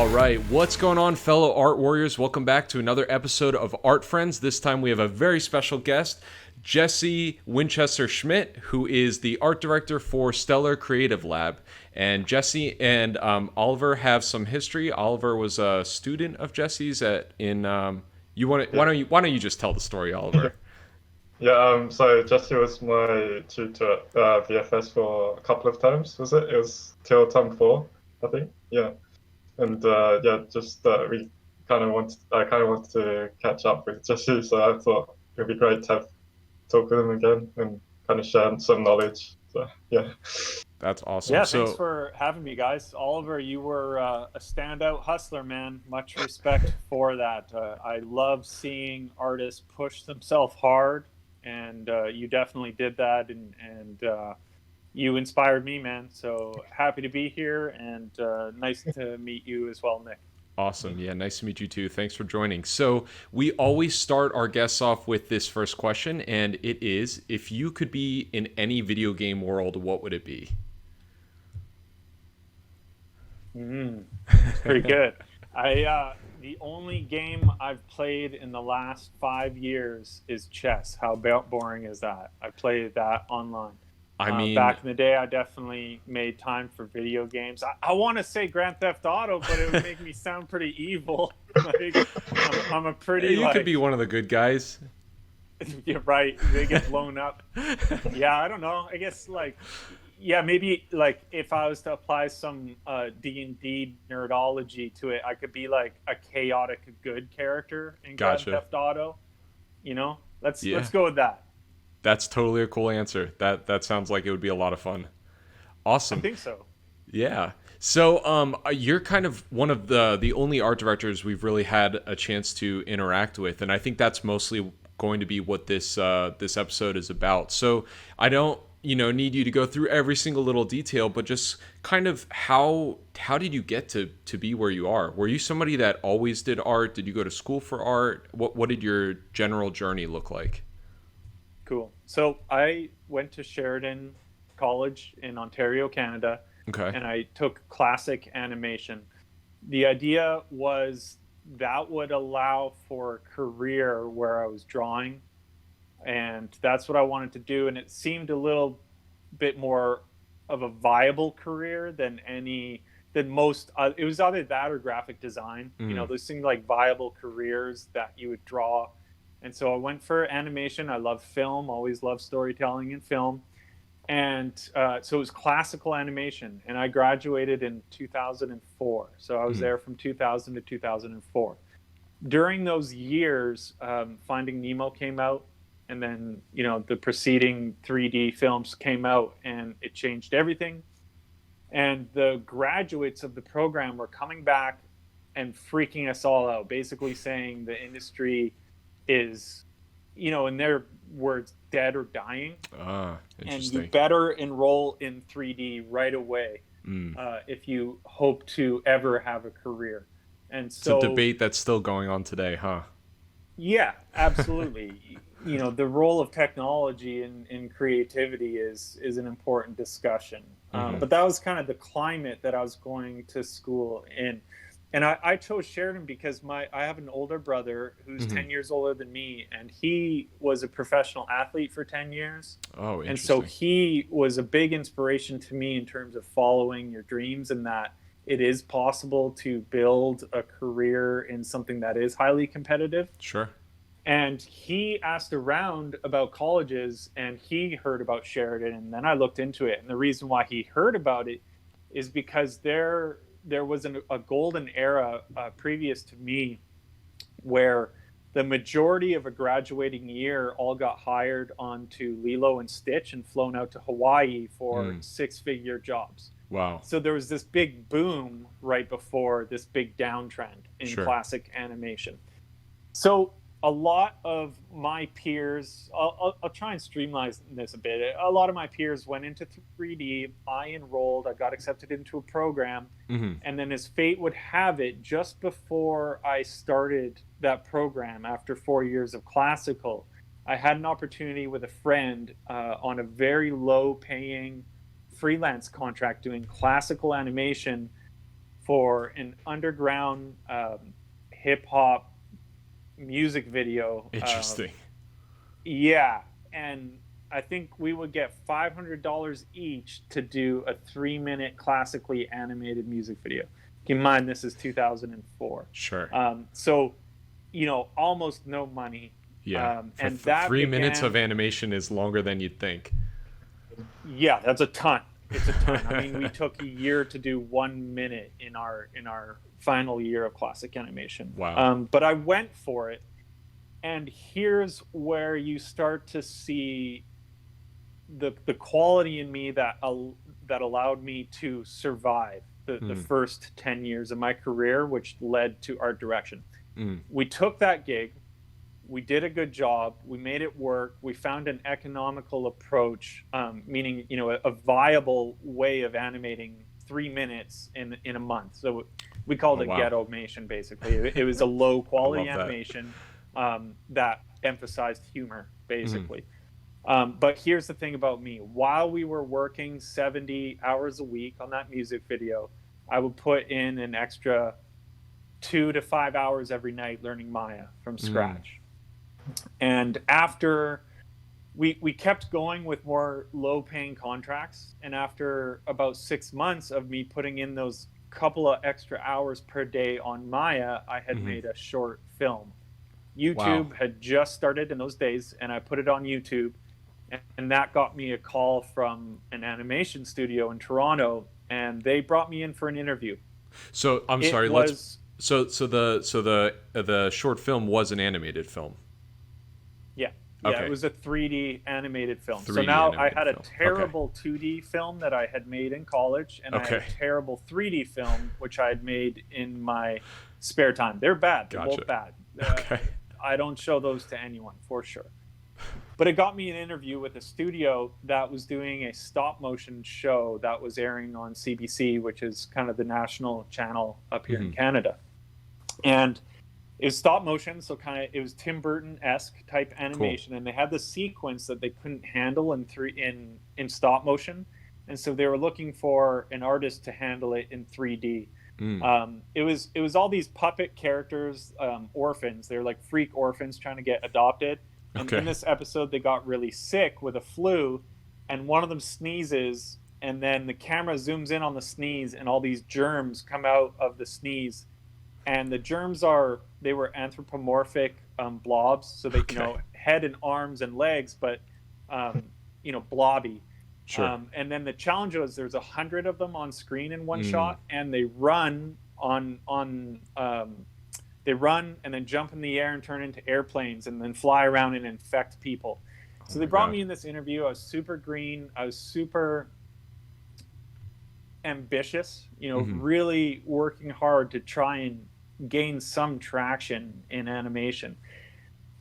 right, what's going on, fellow art warriors? Welcome back to another episode of Art Friends. This time we have a very special guest, Jesse Winchester Schmidt, who is the art director for Stellar Creative Lab. And Jesse and Oliver have some history. Oliver was a student of Jesse's why don't you just tell the story, Oliver? So Jesse was my tutor at VFS for a couple of terms, was it? It was till term 4, I think. Yeah. And we I kind of wanted to catch up with Jesse, so I thought it would be great to talk with him again and kind of share some knowledge. So yeah. That's awesome. Yeah, thanks for having me, guys. Oliver, you were a standout hustler, man. Much respect for that. I love seeing artists push themselves hard, and you definitely did that, and you inspired me, man. So happy to be here, and nice to meet you as well, Nick. Awesome. Yeah, nice to meet you too. Thanks for joining. So we always start our guests off with this first question, and it is, if you could be in any video game world, what would it be? Pretty good. The only game I've played in the last 5 years is chess. How boring is that? I played that online. Back in the day, I definitely made time for video games. I want to say Grand Theft Auto, but it would make me sound pretty evil. I'm a pretty. You could be one of the good guys. You're right. They get blown up. Yeah, I don't know. I guess maybe if I was to apply some D&D nerdology to it, I could be like a chaotic good character in Grand Theft Auto. You know, let's go with that. That's totally a cool answer. That sounds like it would be a lot of fun. Awesome. I think so. Yeah. So you're kind of one of the only art directors we've really had a chance to interact with, and I think that's mostly going to be what this episode is about. So I don't need you to go through every single little detail, but just kind of how did you get to be where you are? Were you somebody that always did art? Did you go to school for art? What did your general journey look like? Cool. So I went to Sheridan College in Ontario, Canada, and I took classic animation. The idea was that would allow for a career where I was drawing, and that's what I wanted to do. And it seemed a little bit more of a viable career than most. It was either that or graphic design. Those seemed like viable careers that you would draw. And so I went for animation. I love film, always loved storytelling in film. And so it was classical animation. And I graduated in 2004. So I was there from 2000 to 2004. During those years, Finding Nemo came out. And then, the preceding 3D films came out, and it changed everything. And the graduates of the program were coming back and freaking us all out, basically saying the industry is, in their words, dead or dying. Interesting. And you better enroll in 3D right away if you hope to ever have a career. And so it's a debate that's still going on today, huh? Yeah, absolutely. The role of technology in creativity is an important discussion. But that was kind of the climate that I was going to school in. And I chose Sheridan because I have an older brother who's 10 years older than me, and he was a professional athlete for 10 years. Oh, interesting. And so he was a big inspiration to me in terms of following your dreams, and that it is possible to build a career in something that is highly competitive. Sure. And he asked around about colleges, and he heard about Sheridan, and then I looked into it. And the reason why he heard about it is because there was a golden era previous to me where the majority of a graduating year all got hired onto Lilo and Stitch and flown out to Hawaii for six-figure jobs. Wow. So there was this big boom right before this big downtrend in classic animation. So a lot of my peers, I'll try and streamline this a bit. A lot of my peers went into 3D. I enrolled. I got accepted into a program. And then as fate would have it, just before I started that program, after 4 years of classical, I had an opportunity with a friend on a very low-paying freelance contract doing classical animation for an underground hip hop music video. Interesting. Yeah, and I think we would get $500 each to do a 3-minute classically animated music video. Keep in mind, this is 2004. Sure. So, almost no money. Yeah. And that 3 minutes of animation is longer than you'd think. Yeah, that's a ton. It's a ton. I mean, we took a year to do 1 minute in our final year of classic animation. Wow. But I went for it, and here's where you start to see the quality in me that allowed me to survive the first 10 years of my career, which led to art direction. We took that gig, we did a good job, we made it work, we found an economical approach, meaning a viable way of animating 3 minutes in a month. So we called it ghetto-mation, basically. It was a low quality animation that emphasized humor, basically. But here's the thing about me. While we were working 70 hours a week on that music video, I would put in an extra 2 to 5 hours every night learning Maya from scratch. And after we kept going with more low-paying contracts, and after about 6 months of me putting in those couple of extra hours per day on Maya, I had made a short film. YouTube had just started in those days, and I put it on YouTube. And that got me a call from an animation studio in Toronto, and they brought me in for an interview. So I'm sorry. So the short film was an animated film. Yeah. Okay. It was a 3D animated film. 3D so now I had a film. terrible 2D film that I had made in college, and I had a terrible 3D film which I had made in my spare time. They're bad. They're both bad. I don't show those to anyone, for sure. But it got me an interview with a studio that was doing a stop motion show that was airing on CBC, which is kind of the national channel up here in Canada. And it was stop motion, so it was Tim Burton-esque type animation. And they had the sequence that they couldn't handle in stop motion. And so they were looking for an artist to handle it in 3D. It was all these puppet characters, orphans. They're like freak orphans trying to get adopted. And in this episode, they got really sick with a flu, and one of them sneezes, and then the camera zooms in on the sneeze, and all these germs come out of the sneeze. And the germs they were anthropomorphic blobs, so they, head and arms and legs, but, blobby. Sure. And then the challenge was there's 100 of them on screen in one shot, and they run they run and then jump in the air and turn into airplanes and then fly around and infect people. So they brought me in this interview. I was super green. I was super ambitious, really working hard to try and gain some traction in animation.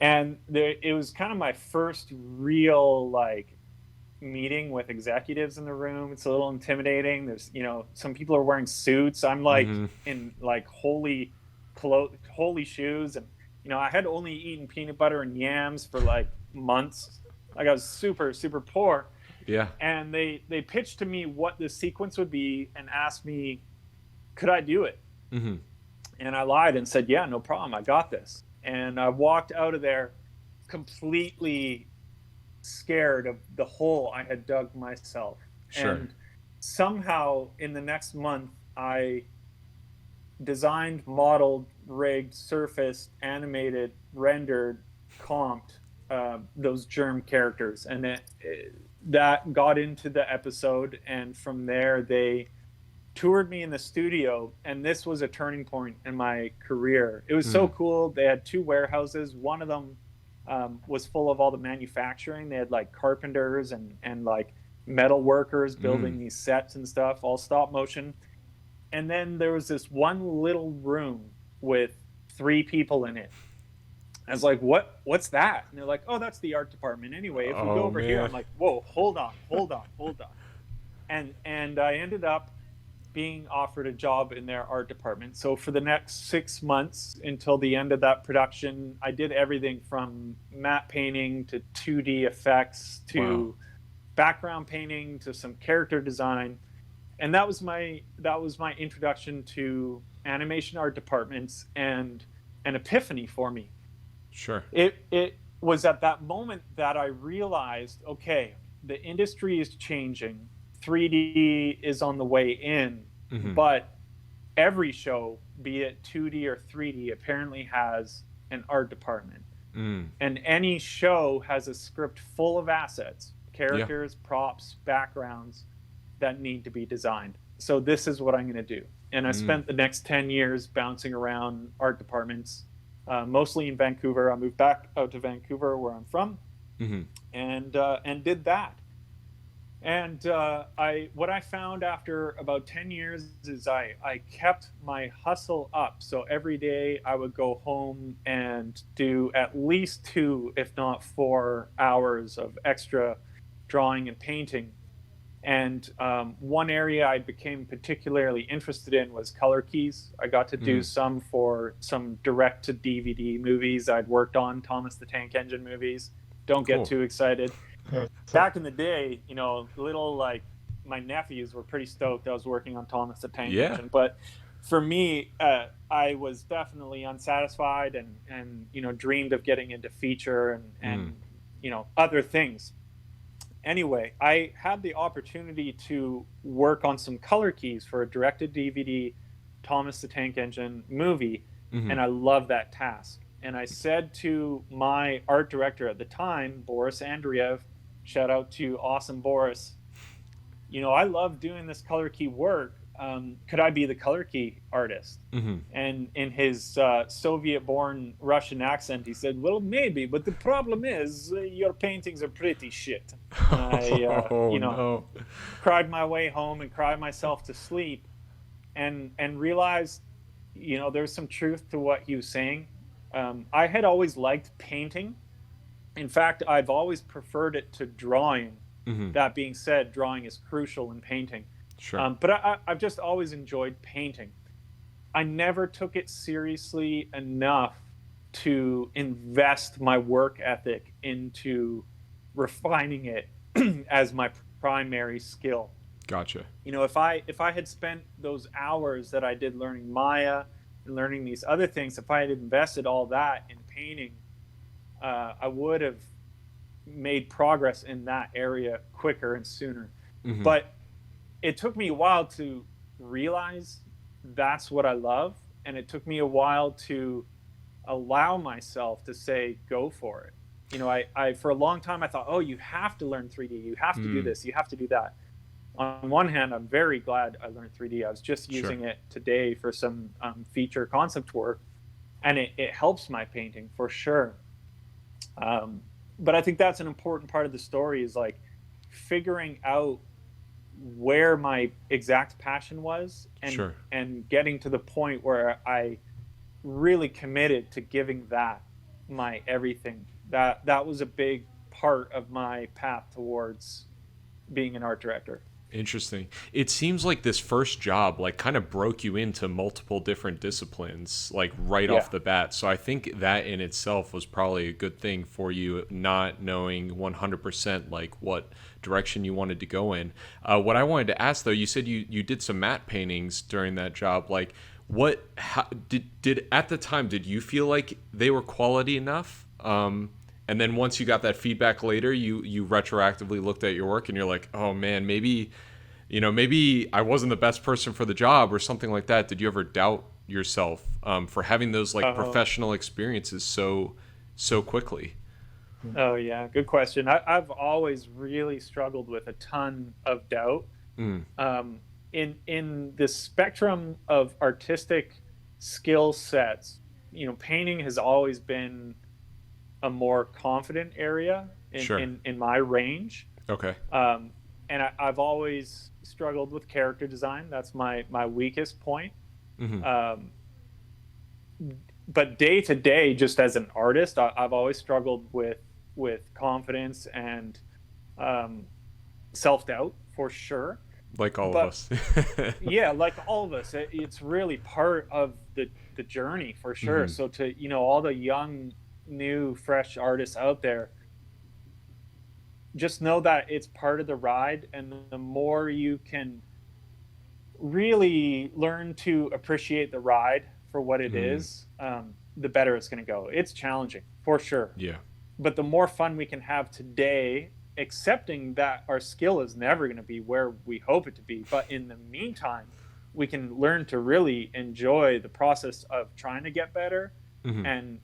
And it was kind of my first real meeting with executives in the room. It's a little intimidating. There's, some people are wearing suits. I'm in holy shoes, and I had only eaten peanut butter and yams for months. I was super poor. And they pitched to me what the sequence would be and asked me, could I do it? And I lied and said, yeah, no problem, I got this. And I walked out of there completely scared of the hole I had dug myself. And somehow in the next month I designed, modeled, rigged, surfaced, animated, rendered, comped those germ characters, and that got into the episode. And from there they toured me in the studio, and this was a turning point in my career. It was so cool. They had 2 warehouses. One of them was full of all the manufacturing. They had carpenters and metal workers building these sets and stuff, all stop motion. And then there was this one little room with 3 people in it. I was like, what's that? And they're like, oh, that's the art department. Anyway, if we go over here, I'm like, whoa, hold on. And I ended up being offered a job in their art department. So for the next 6 months until the end of that production, I did everything from matte painting to 2D effects to background painting to some character design. And that was my introduction to animation art departments, and an epiphany for me. Sure. It was at that moment that I realized, okay, the industry is changing. 3D is on the way in, but every show, be it 2D or 3D, apparently has an art department. And any show has a script full of assets, characters, props, backgrounds that need to be designed. So this is what I'm going to do. And I spent the next 10 years bouncing around art departments, mostly in Vancouver. I moved back out to Vancouver, where I'm from, and did that. And what I found after about 10 years is I kept my hustle up. So every day I would go home and do at least 2, if not 4 hours of extra drawing and painting. And one area I became particularly interested in was color keys. I got to do some for some direct-to-DVD movies I'd worked on, Thomas the Tank Engine movies. Don't get too excited. Back in the day, you know, my nephews were pretty stoked I was working on Thomas the Tank Engine. But for me, I was definitely unsatisfied and you know, dreamed of getting into feature and you know, other things. Anyway, I had the opportunity to work on some color keys for a directed-DVD Thomas the Tank Engine movie, and I loved that task. And I said to my art director at the time, Boris Andreev, shout out to awesome Boris, you know, I love doing this color key work. Could I be the color key artist? And in his Soviet-born Russian accent, he said, well, maybe, but the problem is your paintings are pretty shit. I cried my way home and cried myself to sleep, and realized, you know, there's some truth to what he was saying. I had always liked painting. In fact, I've always preferred it to drawing. That being said, drawing is crucial in painting. Sure. But I've just always enjoyed painting. I never took it seriously enough to invest my work ethic into refining it as my primary skill. Gotcha. You know, if I had spent those hours that I did learning Maya and learning these other things, if I had invested all that in painting, I would have made progress in that area quicker and sooner. But it took me a while to realize that's what I love, and it took me a while to allow myself to say go for it. You know, I for a long time I thought, oh, you have to learn 3D, you have to do this, you have to do that. On one hand, I'm very glad I learned 3D. I was just using it today for some feature concept work, and it helps my painting for sure. But I think that's an important part of the story, is like figuring out where my exact passion was, and getting to the point where I really committed to giving that my everything. That was a big part of my path towards being an art director. Interesting. It seems like this first job like kind of broke you into multiple different disciplines like right off the bat. So I think that in itself was probably a good thing for you, not knowing 100% like what direction you wanted to go in. What I wanted to ask though, you said you did some matte paintings during that job. Like did at the time, did you feel like they were quality enough? And then once you got that feedback later, you retroactively looked at your work and you're like, oh man, maybe I wasn't the best person for the job or something like that. Did you ever doubt yourself for having those like professional experiences so quickly? Oh yeah, good question. I've always really struggled with a ton of doubt. In the spectrum of artistic skill sets, you know, painting has always been a more confident area in my range. Okay. And I've always struggled with character design. That's my weakest point. But day to day, just as an artist, I've always struggled with confidence and self-doubt for sure. Like all of us. Yeah, like all of us. It's really part of the journey for sure. So to, you know, all the young, new, fresh artists out there, just know that it's part of the ride, and the more you can really learn to appreciate the ride for what it is, the better it's going to go. It's challenging for sure. Yeah. But the more fun we can have today, accepting that our skill is never going to be where we hope it to be, but in the meantime, we can learn to really enjoy the process of trying to get better. And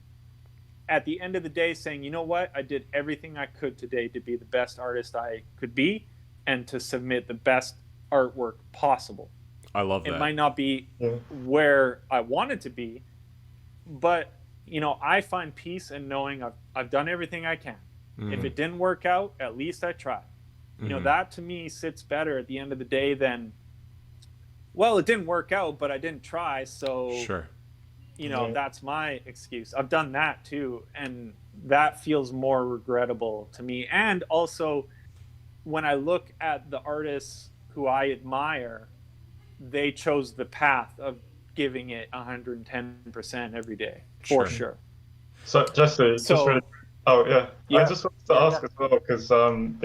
at the end of the day saying, you know what, I did everything I could today to be the best artist I could be and to submit the best artwork possible. I love that. It might not be where I want it to be, but you know, I find peace in knowing I've done everything I can. If it didn't work out, at least I tried. You know, that to me sits better at the end of the day than, well, it didn't work out, but I didn't try, so sure. You know, that's my excuse. I've done that too, and that feels more regrettable to me. And also, when I look at the artists who I admire, they chose the path of giving it 110% every day, for sure. So Jesse, just really, I just wanted to ask as well, because I'm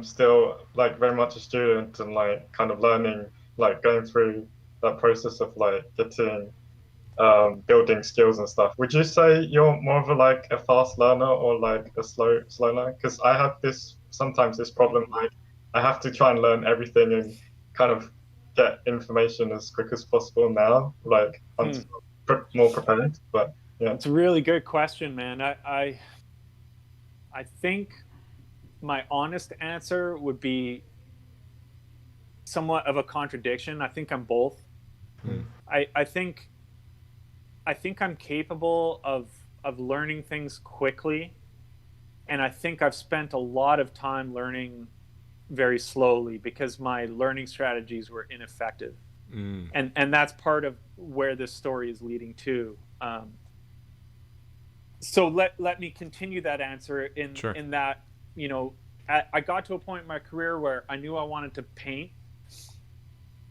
still like very much a student and like kind of learning, like going through that process of like getting building skills and stuff. Would you say you're more of a fast learner or like a slow learner? Because I have sometimes this problem, like I have to try and learn everything and kind of get information as quick as possible now. Like I'm more prepared, but yeah. It's a really good question, man. I think my honest answer would be somewhat of a contradiction. I think I'm both. I think I'm capable of learning things quickly, and I think I've spent a lot of time learning very slowly because my learning strategies were ineffective. And that's part of where this story is leading to. So let me continue that answer in that, you know, I got to a point in my career where I knew I wanted to paint,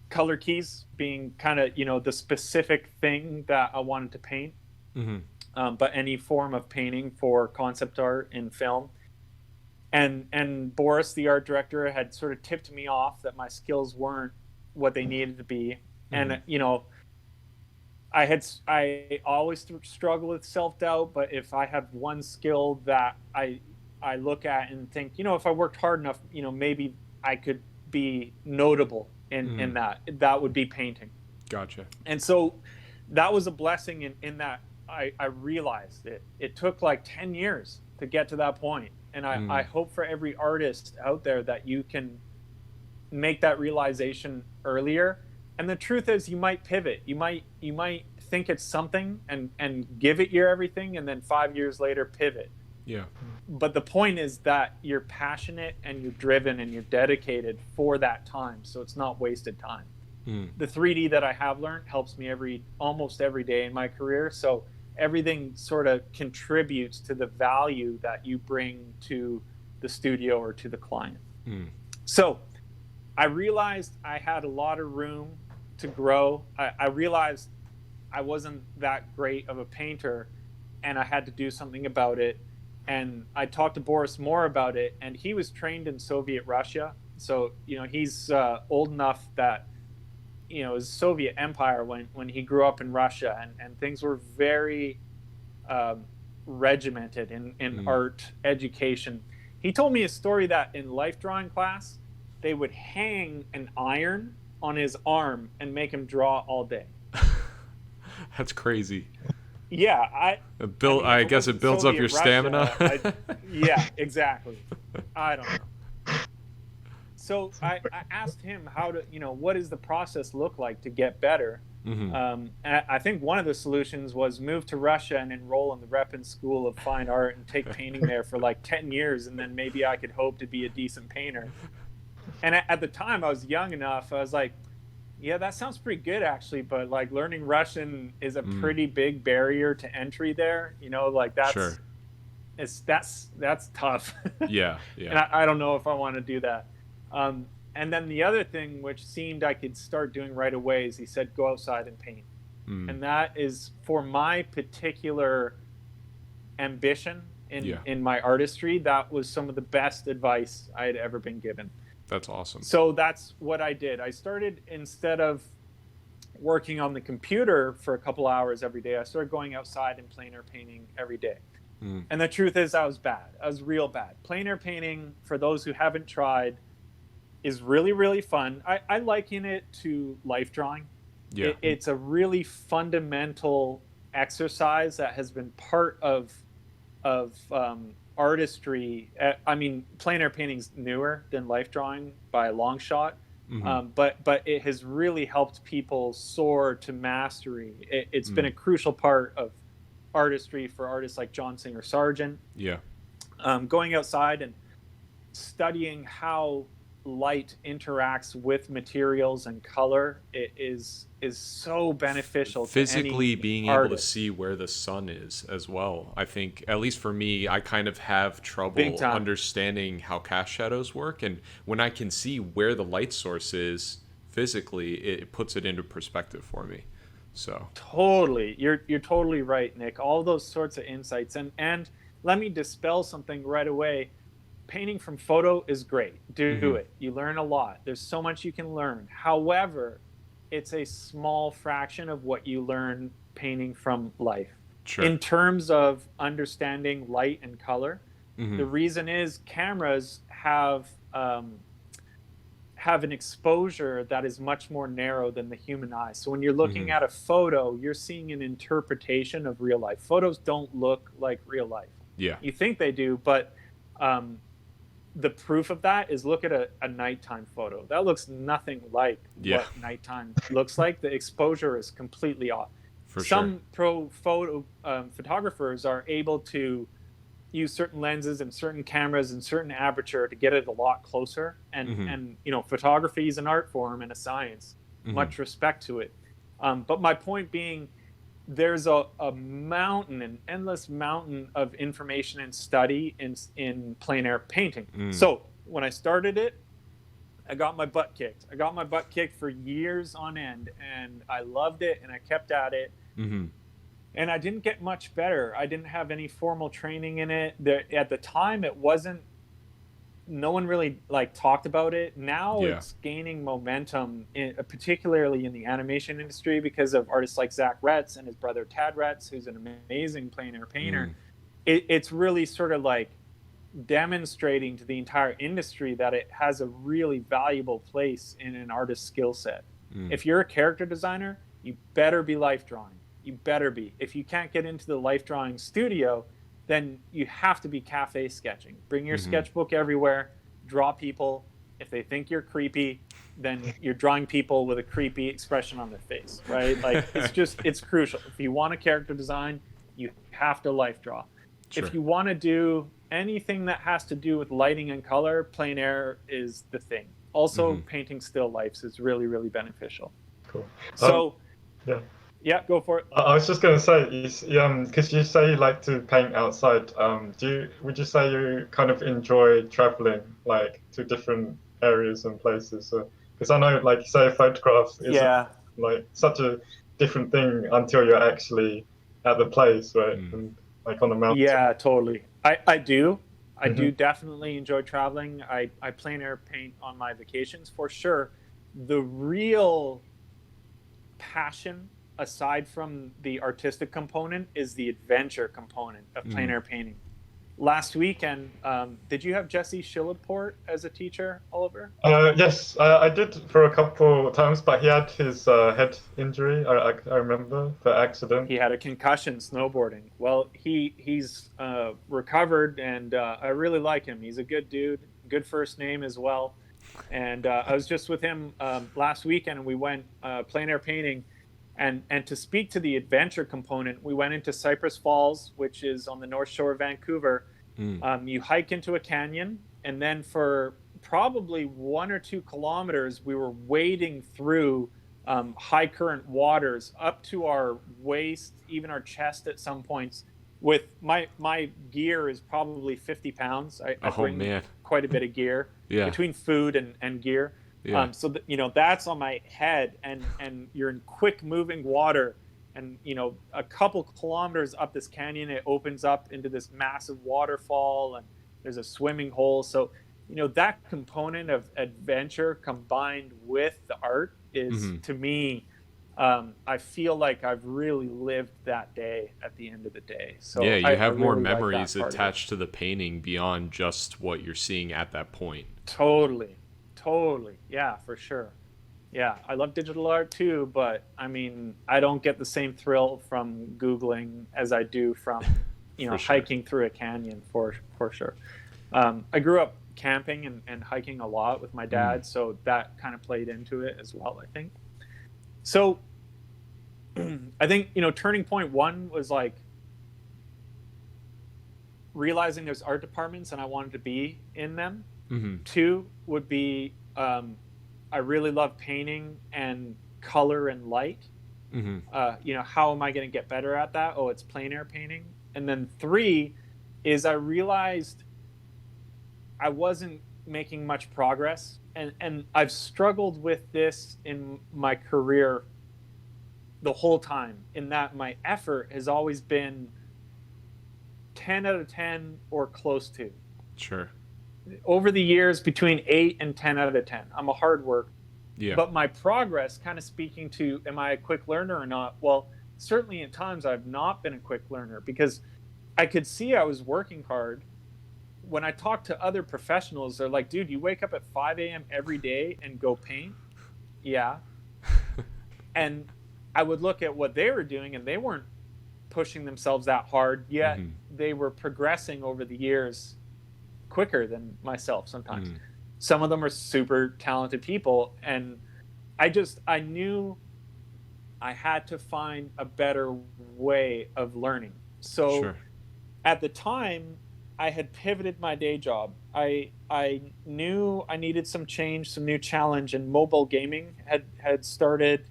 color keys being kind of, you know, the specific thing that I wanted to paint. But any form of painting for concept art in film. And Boris, the art director, had sort of tipped me off that my skills weren't what they needed to be. And, you know, I always struggle with self-doubt, but if I have one skill that I look at and think, you know, if I worked hard enough, you know, maybe I could be notable in that would be painting. Gotcha. And so that was a blessing in that I realized it. It took like 10 years to get to that point. And I hope for every artist out there that you can make that realization earlier. And the truth is, you might pivot. You might think it's something and give it your everything, and then 5 years later pivot. Yeah. But the point is that you're passionate and you're driven and you're dedicated for that time, so it's not wasted time. The 3D that I have learned helps me almost every day in my career. So everything sort of contributes to the value that you bring to the studio or to the client. So I realized I had a lot of room to grow. I realized I wasn't that great of a painter and I had to do something about it. And I talked to Boris more about it, and he was trained in Soviet Russia. So, you know, he's old enough that, you know, it was Soviet Empire when he grew up in Russia, and things were very regimented in art education. He told me a story that in life drawing class, they would hang an iron on his arm and make him draw all day. That's crazy. Yeah, I guess it builds up your stamina. Yeah, exactly. I don't know. So I asked him what does the process look like to get better? And I think one of the solutions was move to Russia and enroll in the Repin School of Fine Art and take painting there for like 10 years, and then maybe I could hope to be a decent painter. And at the time, I was young enough. I was like, yeah, that sounds pretty good actually, but like learning Russian is a pretty big barrier to entry there. You know, like that's that's tough. Yeah. And I don't know if I want to do that. And then the other thing, which seemed I could start doing right away, is he said, go outside and paint. And that is for my particular ambition in my artistry. That was some of the best advice I had ever been given. That's awesome. So that's what I did. I started, instead of working on the computer for a couple hours every day, I started going outside and plein air painting every day. And the truth is, I was bad. I was real bad. Plein air painting, for those who haven't tried, is really, really fun. I liken it to life drawing. Yeah. It's a really fundamental exercise that has been part of artistry. I mean, plein air painting's newer than life drawing by a long shot. But it has really helped people soar to mastery. It's been a crucial part of artistry for artists like John Singer Sargent. Yeah. Going outside and studying how light interacts with materials and color is so beneficial. Physically to any being artist. able to see where the sun is as well. I think, at least for me, I kind of have trouble understanding how cast shadows work, and when I can see where the light source is physically, it puts it into perspective for me. So totally, you're totally right, Nick. All those sorts of insights, and let me dispel something right away. Painting from photo is great. Do it. You learn a lot. There's so much you can learn. However, it's a small fraction of what you learn painting from life. Sure. In terms of understanding light and color, the reason is cameras have an exposure that is much more narrow than the human eye. So when you're looking at a photo, you're seeing an interpretation of real life. Photos don't look like real life. Yeah. You think they do, but the proof of that is, look at a nighttime photo. That looks nothing like what nighttime looks like. The exposure is completely off. Some pro photo photographers are able to use certain lenses and certain cameras and certain aperture to get it a lot closer. And you know, photography is an art form and a science. Much respect to it. But my point being, there's a mountain, an endless mountain of information and study in plein air painting. So when I started it, I got my butt kicked. I got my butt kicked for years on end, and I loved it, and I kept at it. And I didn't get much better. I didn't have any formal training in it. At the time, it wasn't, no one really like talked about it. Now it's gaining momentum, particularly in the animation industry, because of artists like Zach Retz and his brother Tad Retz, who's an amazing plein air painter. It's really sort of like demonstrating to the entire industry that it has a really valuable place in an artist's skill set. If you're a character designer, you better be life drawing. You better be. If you can't get into the life drawing studio, then you have to be cafe sketching. Bring your sketchbook everywhere, draw people. If they think you're creepy, then you're drawing people with a creepy expression on their face, right? Like, it's crucial. If you want a character design, you have to life draw. Sure. If you want to do anything that has to do with lighting and color, plein air is the thing. Also, painting still lifes is really, really beneficial. Cool. So, yeah, go for it. I was just going to say, because you say you like to paint outside. Would you say you kind of enjoy traveling, like, to different areas and places? Because I know, like, say, a photograph is like such a different thing until you're actually at the place, right? And, like, on the mountain. Yeah, totally. I do. I do definitely enjoy traveling. I plein air paint on my vacations for sure. The real passion, aside from the artistic component, is the adventure component of plein air painting. Last weekend, did you have Jesse Shilliport as a teacher, Oliver? Yes, I did for a couple times, but he had his head injury, I remember, for accident. He had a concussion snowboarding. Well, he's recovered, and I really like him. He's a good dude, good first name as well. And I was just with him last weekend, and we went plein air painting. And to speak to the adventure component, we went into Cypress Falls, which is on the north shore of Vancouver. You hike into a canyon, and then for probably 1 or 2 kilometers, we were wading through high current waters up to our waist, even our chest at some points. With my gear is probably 50 pounds. I bring quite a bit of gear between food and gear. So that's on my head, and you're in quick moving water, and a couple kilometers up this canyon, it opens up into this massive waterfall, and there's a swimming hole. So that component of adventure combined with the art is, to me, I feel like I've really lived that day at the end of the day. So yeah, you have I more really memories like attached to the painting beyond just what you're seeing at that point. Totally. Yeah, for sure. Yeah, I love digital art too, but I mean, I don't get the same thrill from Googling as I do from, Sure. hiking through a canyon for sure. I grew up camping and hiking a lot with my dad, so that kind of played into it as well, I think. So I think, turning point one was like realizing there's art departments and I wanted to be in them. Two would be I really love painting and color and light. How am I going to get better at that? Oh, it's plein air painting. And then three is I realized I wasn't making much progress. And I've struggled with this in my career the whole time, in that my effort has always been 10 out of 10 or close to. Sure. Over the years, between 8 and 10 out of 10. I'm a hard worker. Yeah. But my progress, kind of speaking to, am I a quick learner or not? Well, certainly at times I've not been a quick learner, because I could see I was working hard. When I talk to other professionals, they're like, dude, you wake up at 5 a.m. every day and go paint? Yeah. And I would look at what they were doing, and they weren't pushing themselves that hard, yet they were progressing over the years quicker than myself sometimes. Some of them are super talented people, and I knew I had to find a better way of learning. So at the time, I had pivoted my day job. I knew I needed some change, some new challenge, and mobile gaming had started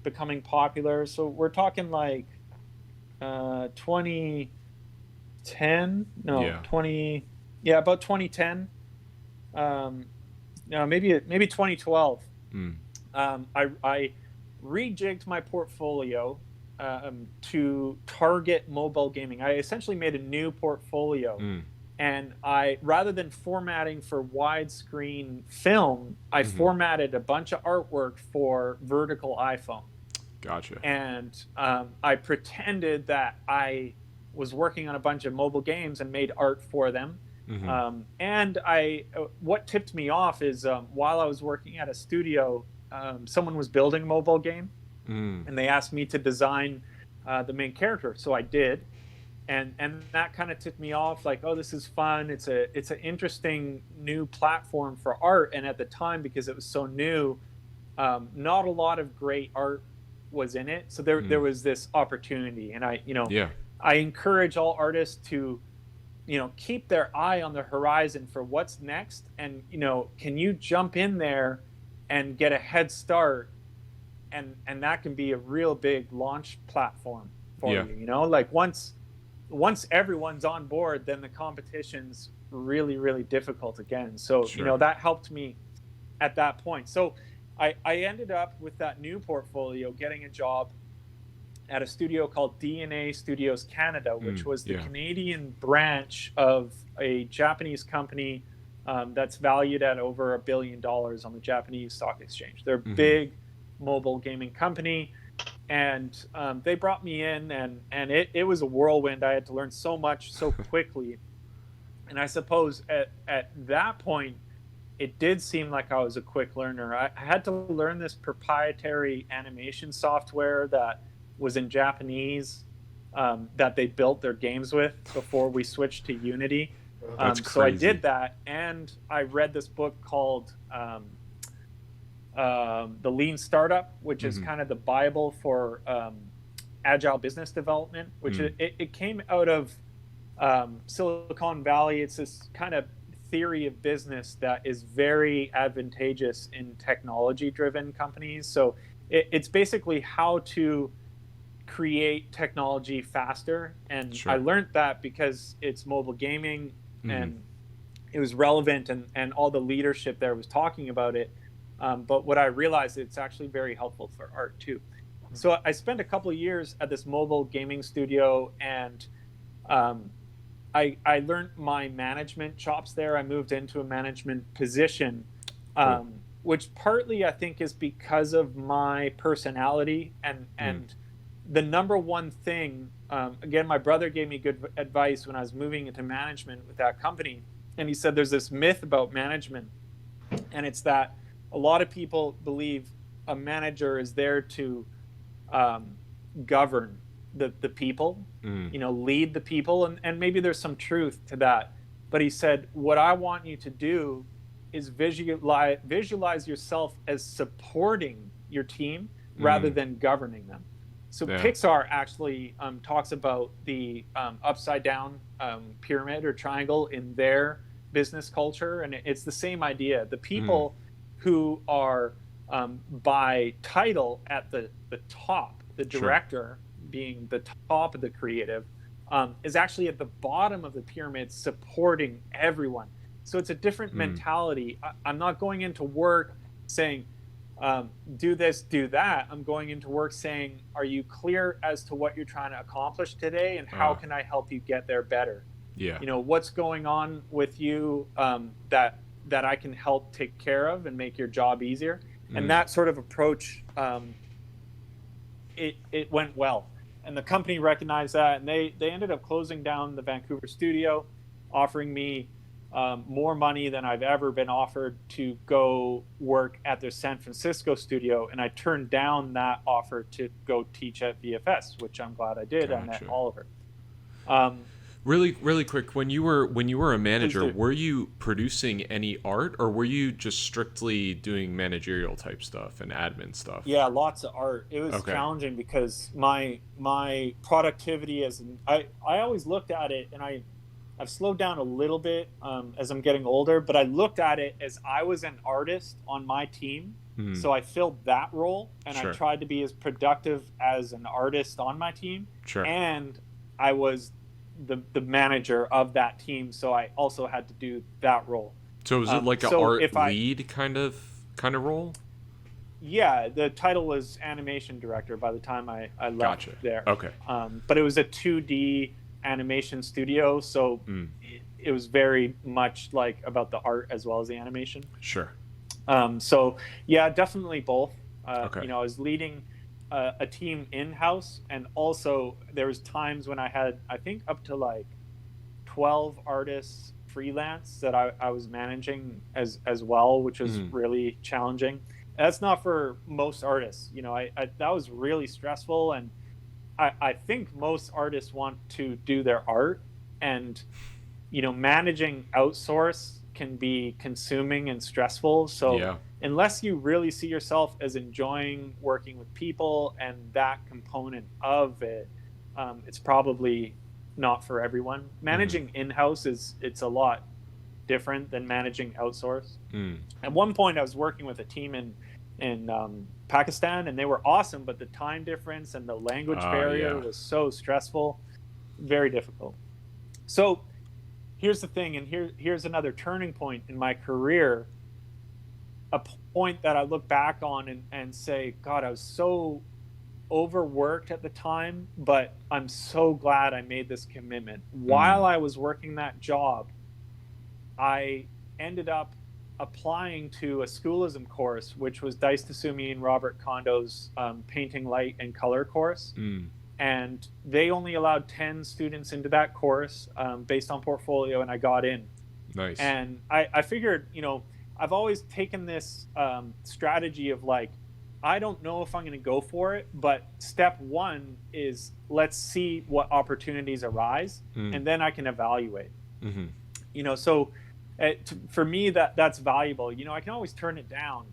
becoming popular. So we're talking like 2010, about 2010. Maybe 2012. I rejigged my portfolio to target mobile gaming. I essentially made a new portfolio, and I, rather than formatting for widescreen film, I formatted a bunch of artwork for vertical iPhone. Gotcha. And I pretended that I was working on a bunch of mobile games and made art for them. And what tipped me off is while I was working at a studio, someone was building a mobile game, and they asked me to design the main character. So I did, and that kind of tipped me off. Like, oh, this is fun. It's an interesting new platform for art. And at the time, because it was so new, not a lot of great art was in it. So there was this opportunity, and I encourage all artists to keep their eye on the horizon for what's next. And, can you jump in there and get a head start? And that can be a real big launch platform for you, like once everyone's on board, then the competition's really, really difficult again. So, that helped me at that point. So I ended up with that new portfolio, getting a job at a studio called DNA Studios Canada, which was the Canadian branch of a Japanese company that's valued at over $1 billion on the Japanese stock exchange. They're a big mobile gaming company, and they brought me in, and it was a whirlwind. I had to learn so much so quickly, and I suppose at that point, it did seem like I was a quick learner. I had to learn this proprietary animation software that was in Japanese, that they built their games with before we switched to Unity. That's crazy. So I did that, and I read this book called The Lean Startup, which is kind of the Bible for agile business development, which it came out of Silicon Valley. It's this kind of theory of business that is very advantageous in technology-driven companies. So it's basically how to create technology faster. And I learned that because it's mobile gaming, and it was relevant, and all the leadership there was talking about it. But what I realized, it's actually very helpful for art too. So I spent a couple of years at this mobile gaming studio, and I learned my management chops there. I moved into a management position, which partly I think is because of my personality and the number one thing. Again, my brother gave me good advice when I was moving into management with that company, and he said there's this myth about management, and it's that a lot of people believe a manager is there to govern the people, lead the people, and maybe there's some truth to that. But he said, what I want you to do is visualize yourself as supporting your team rather than governing them. So Pixar actually talks about the upside down pyramid or triangle in their business culture, and it's the same idea. The people who are by title at the top, the director being the top of the creative, is actually at the bottom of the pyramid supporting everyone. So it's a different mentality. I'm not going into work saying, do this, do that. I'm going into work saying, are you clear as to what you're trying to accomplish today, and how can I help you get there better? Yeah. What's going on with you that I can help take care of and make your job easier. And that sort of approach, it went well. And the company recognized that, and they ended up closing down the Vancouver studio, offering me more money than I've ever been offered to go work at their San Francisco studio. And I turned down that offer to go teach at VFS, which I'm glad I did. Gotcha. I met Oliver. Really quick, when you were a manager, were you producing any art, or were you just strictly doing managerial type stuff and admin stuff? Yeah, lots of art. It was challenging because my productivity I always looked at it, and I've slowed down a little bit as I'm getting older, but I looked at it as I was an artist on my team. So I filled that role, and I tried to be as productive as an artist on my team. And I was the manager of that team, so I also had to do that role. So was it like an art lead kind of role? Yeah, the title was animation director by the time I left there. Okay. But it was a 2D animation studio, so it was very much like about the art as well as the animation. Sure. So yeah, definitely both. I was leading a team in-house, and also there was times when I had, I think, up to like 12 artists freelance that I was managing as well, which was really challenging. That's not for most artists. That was really stressful, and I think most artists want to do their art, and managing outsource can be consuming and stressful. So unless you really see yourself as enjoying working with people and that component of it, it's probably not for everyone. Managing in-house it's a lot different than managing outsource. At one point I was working with a team in Pakistan, and they were awesome, but the time difference and the language barrier was so stressful, very difficult. So here's the thing, and here's another turning point in my career, a point that I look back on and say, God, I was so overworked at the time, but I'm so glad I made this commitment. While I was working that job, I ended up applying to a schoolism course, which was Dice Tasumi and Robert Kondo's painting, light, and color course. And they only allowed 10 students into that course based on portfolio, and I got in. Nice. And I figured, I've always taken this strategy of like, I don't know if I'm going to go for it, but step one is let's see what opportunities arise, and then I can evaluate. So for me, that's valuable. I can always turn it down,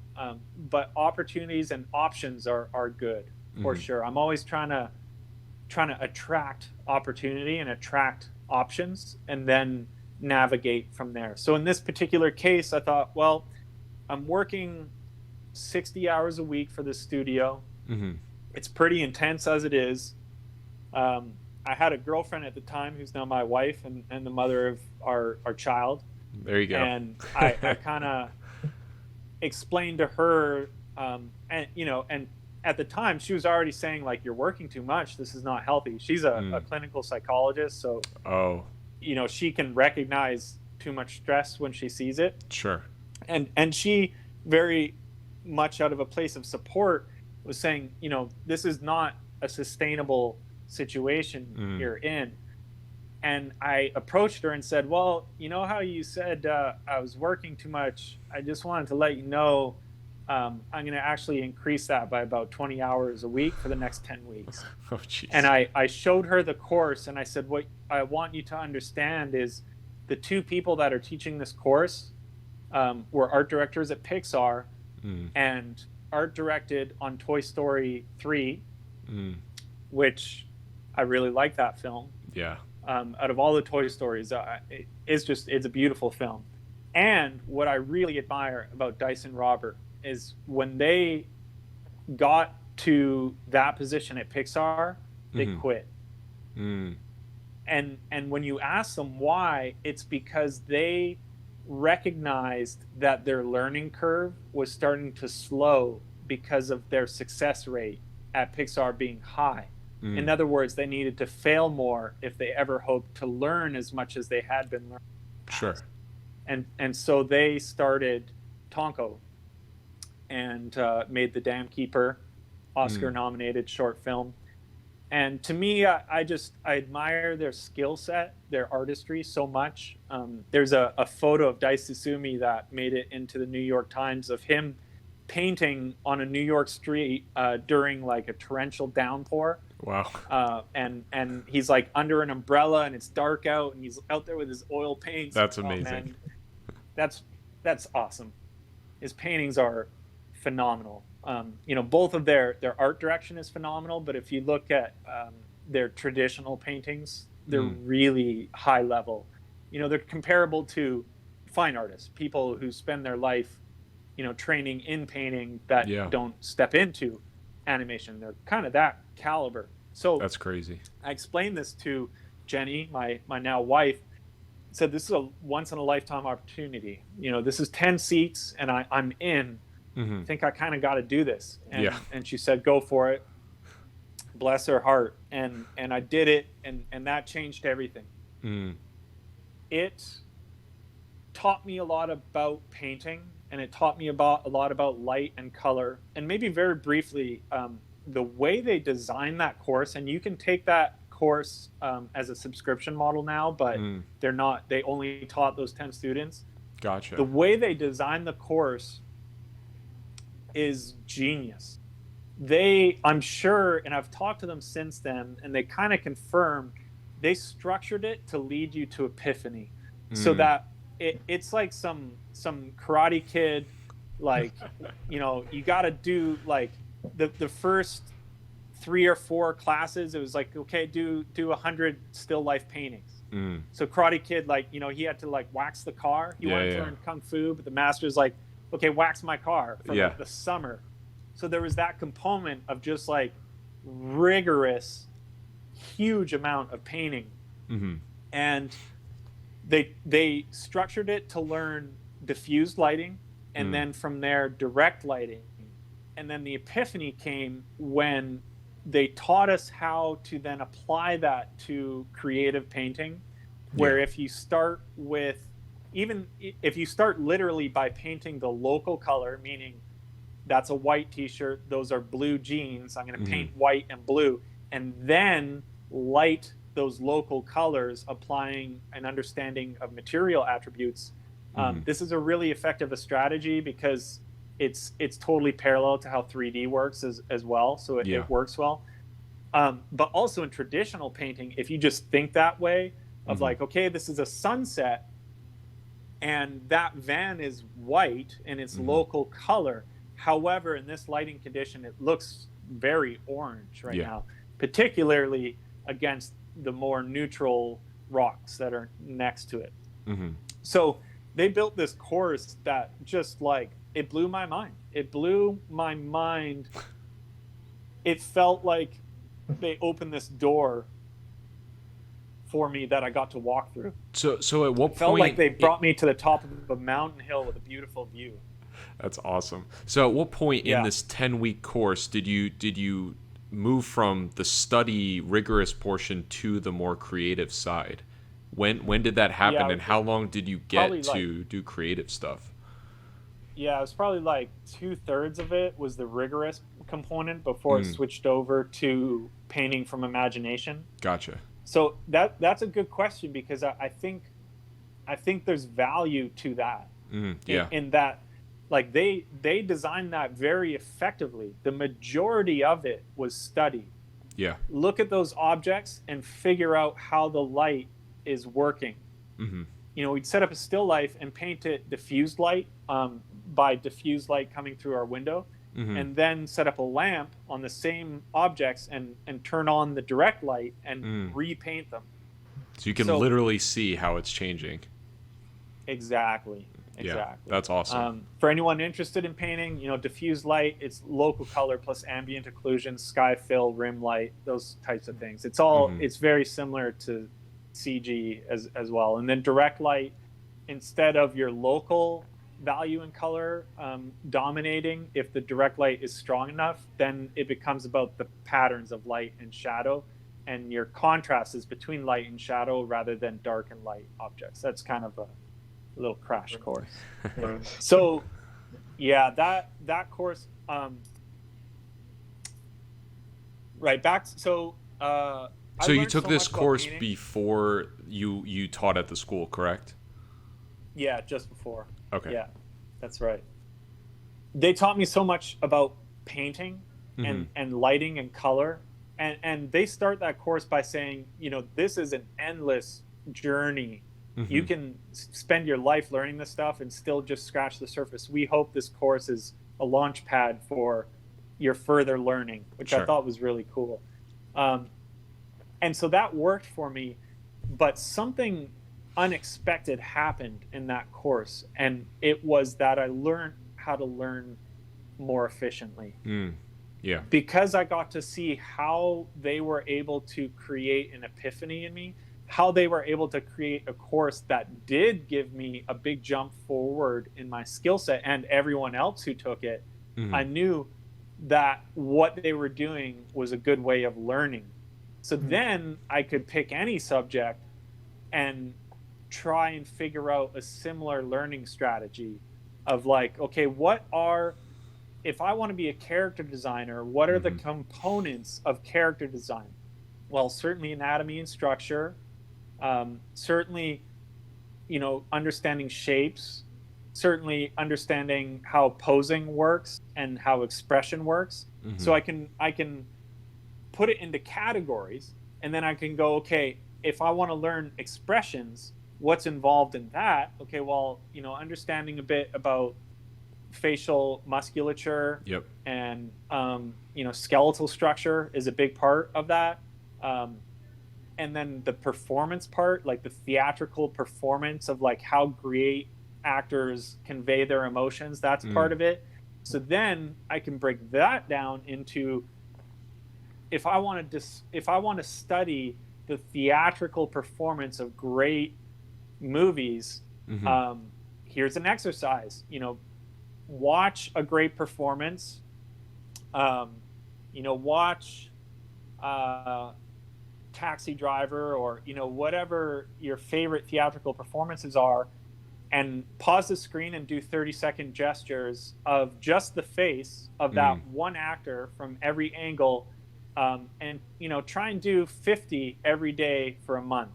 but opportunities and options are good for sure. I'm always trying to attract opportunity and attract options, and then navigate from there. So in this particular case, I thought, well, I'm working 60 hours a week for the studio. It's pretty intense as it is. I had a girlfriend at the time who's now my wife and the mother of our child. There you go. And I kind of explained to her, and at the time she was already saying, like, you're working too much. This is not healthy. She's a clinical psychologist. So she can recognize too much stress when she sees it. Sure. And she, very much out of a place of support, was saying, this is not a sustainable situation you're in. And I approached her and said, well, you know how you said I was working too much? I just wanted to let you know I'm going to actually increase that by about 20 hours a week for the next 10 weeks. Oh, jeez. And I showed her the course, and I said, what I want you to understand is the two people that are teaching this course were art directors at Pixar and art directed on Toy Story 3, which I really like that film. Yeah. Out of all the Toy Stories, it's a beautiful film. And what I really admire about Dice and Robert is when they got to that position at Pixar, they quit. And when you ask them why, it's because they recognized that their learning curve was starting to slow because of their success rate at Pixar being high. In other words, they needed to fail more if they ever hoped to learn as much as they had been learning. Sure. And so they started Tonko and made The Dam Keeper, Oscar-nominated short film. And to me, I admire their skill set, their artistry so much. There's a photo of Dai Susumi that made it into the New York Times of him painting on a New York street during like a torrential downpour. Wow. And he's like under an umbrella and it's dark out and he's out there with his oil paints. That's amazing. That's awesome. His paintings are phenomenal. Both of their art direction is phenomenal, but if you look at their traditional paintings, they're really high level. They're comparable to fine artists, people who spend their life, training in painting that don't step into animation. They're kind of that caliber. So that's crazy. I explained this to Jenny, my now wife. Said this is a once in a lifetime opportunity. This is 10 seats and I'm in. I think I kind of got to do this. And she said, go for it. Bless her heart. And I did it. And that changed everything. It taught me a lot about painting, and it taught me a lot about light and color. And maybe very briefly, the way they designed that course, and you can take that course as a subscription model now, but they only taught those 10 students. Gotcha. The way they designed the course is genius. I'm sure, and I've talked to them since then, and they kind of confirm they structured it to lead you to epiphany, so that it's like some Karate Kid, like you got to do like the first 3 or 4 classes. It was like, okay, do 100 still life paintings. So Karate Kid, like he had to like wax the car. He wanted to learn kung fu, but the master's like, okay, wax my car for like the summer. So there was that component of just like rigorous, huge amount of painting. And they structured it to learn diffused lighting, and then from there direct lighting. And then the epiphany came when they taught us how to then apply that to creative painting, where if you start literally by painting the local color, meaning that's a white t-shirt, those are blue jeans, I'm going to paint white and blue, and then light those local colors, applying an understanding of material attributes. This is a really effective strategy because it's totally parallel to how 3D works as well, so it works well. But also in traditional painting, if you just think that way of like, okay, this is a sunset and that van is white and it's local color. However, in this lighting condition, it looks very orange now, particularly against the more neutral rocks that are next to it. So they built this course that just like, it blew my mind. It blew my mind. It felt like they opened this door for me that I got to walk through. So at what point? It felt like they brought me to the top of a mountain hill with a beautiful view. That's awesome. So at what point in this 10-week course did you move from the study rigorous portion to the more creative side? When did that happen, Yeah, and how long did you get like, to do creative stuff? yeah, it was probably like 2/3 of it was the rigorous component before it switched over to painting from imagination. Gotcha. So that's a good question, because I think there's value to that. Yeah. In that, like, they designed that very effectively. The majority of it was study. Yeah. Look at those objects and figure out how the light is working. We'd set up a still life and paint it diffused light, by diffused light coming through our window, and then set up a lamp on the same objects and turn on the direct light and repaint them. So you can literally see how it's changing. Exactly. Yeah, that's awesome. For anyone interested in painting, diffused light, it's local color plus ambient occlusion, sky fill, rim light, those types of things. It's all it's very similar to CG as well. And then direct light, instead of your local value and color dominating, if the direct light is strong enough, then it becomes about the patterns of light and shadow, and your contrast is between light and shadow rather than dark and light objects. That's kind of a little crash course. So yeah, that course, right back. So you took this course before you taught at the school, correct? Yeah, just before. Okay. Yeah, that's right. They taught me so much about painting and lighting and color, and they start that course by saying, this is an endless journey. You can spend your life learning this stuff and still just scratch the surface. We hope this course is a launch pad for your further learning, which I thought was really cool. And so that worked for me, but something unexpected happened in that course, and it was that I learned how to learn more efficiently. Yeah. Because I got to see how they were able to create an epiphany in me, how they were able to create a course that did give me a big jump forward in my skill set and everyone else who took it. I knew that what they were doing was a good way of learning. So then I could pick any subject and try and figure out a similar learning strategy of like, okay, if I want to be a character designer, what are the components of character design? Well, certainly anatomy and structure, certainly, understanding shapes, certainly understanding how posing works and how expression works. So I can put it into categories, and then I can go, okay, if I want to learn expressions, what's involved in that? Okay, well, understanding a bit about facial musculature and skeletal structure is a big part of that. And then the performance part, like the theatrical performance of like how great actors convey their emotions, that's part of it. So then I can break that down into, if I want to study the theatrical performance of great movies, here's an exercise. Watch a great performance. Watch Taxi Driver, or whatever your favorite theatrical performances are, and pause the screen and do 30-second gestures of just the face of that one actor from every angle, and try and do 50 every day for a month.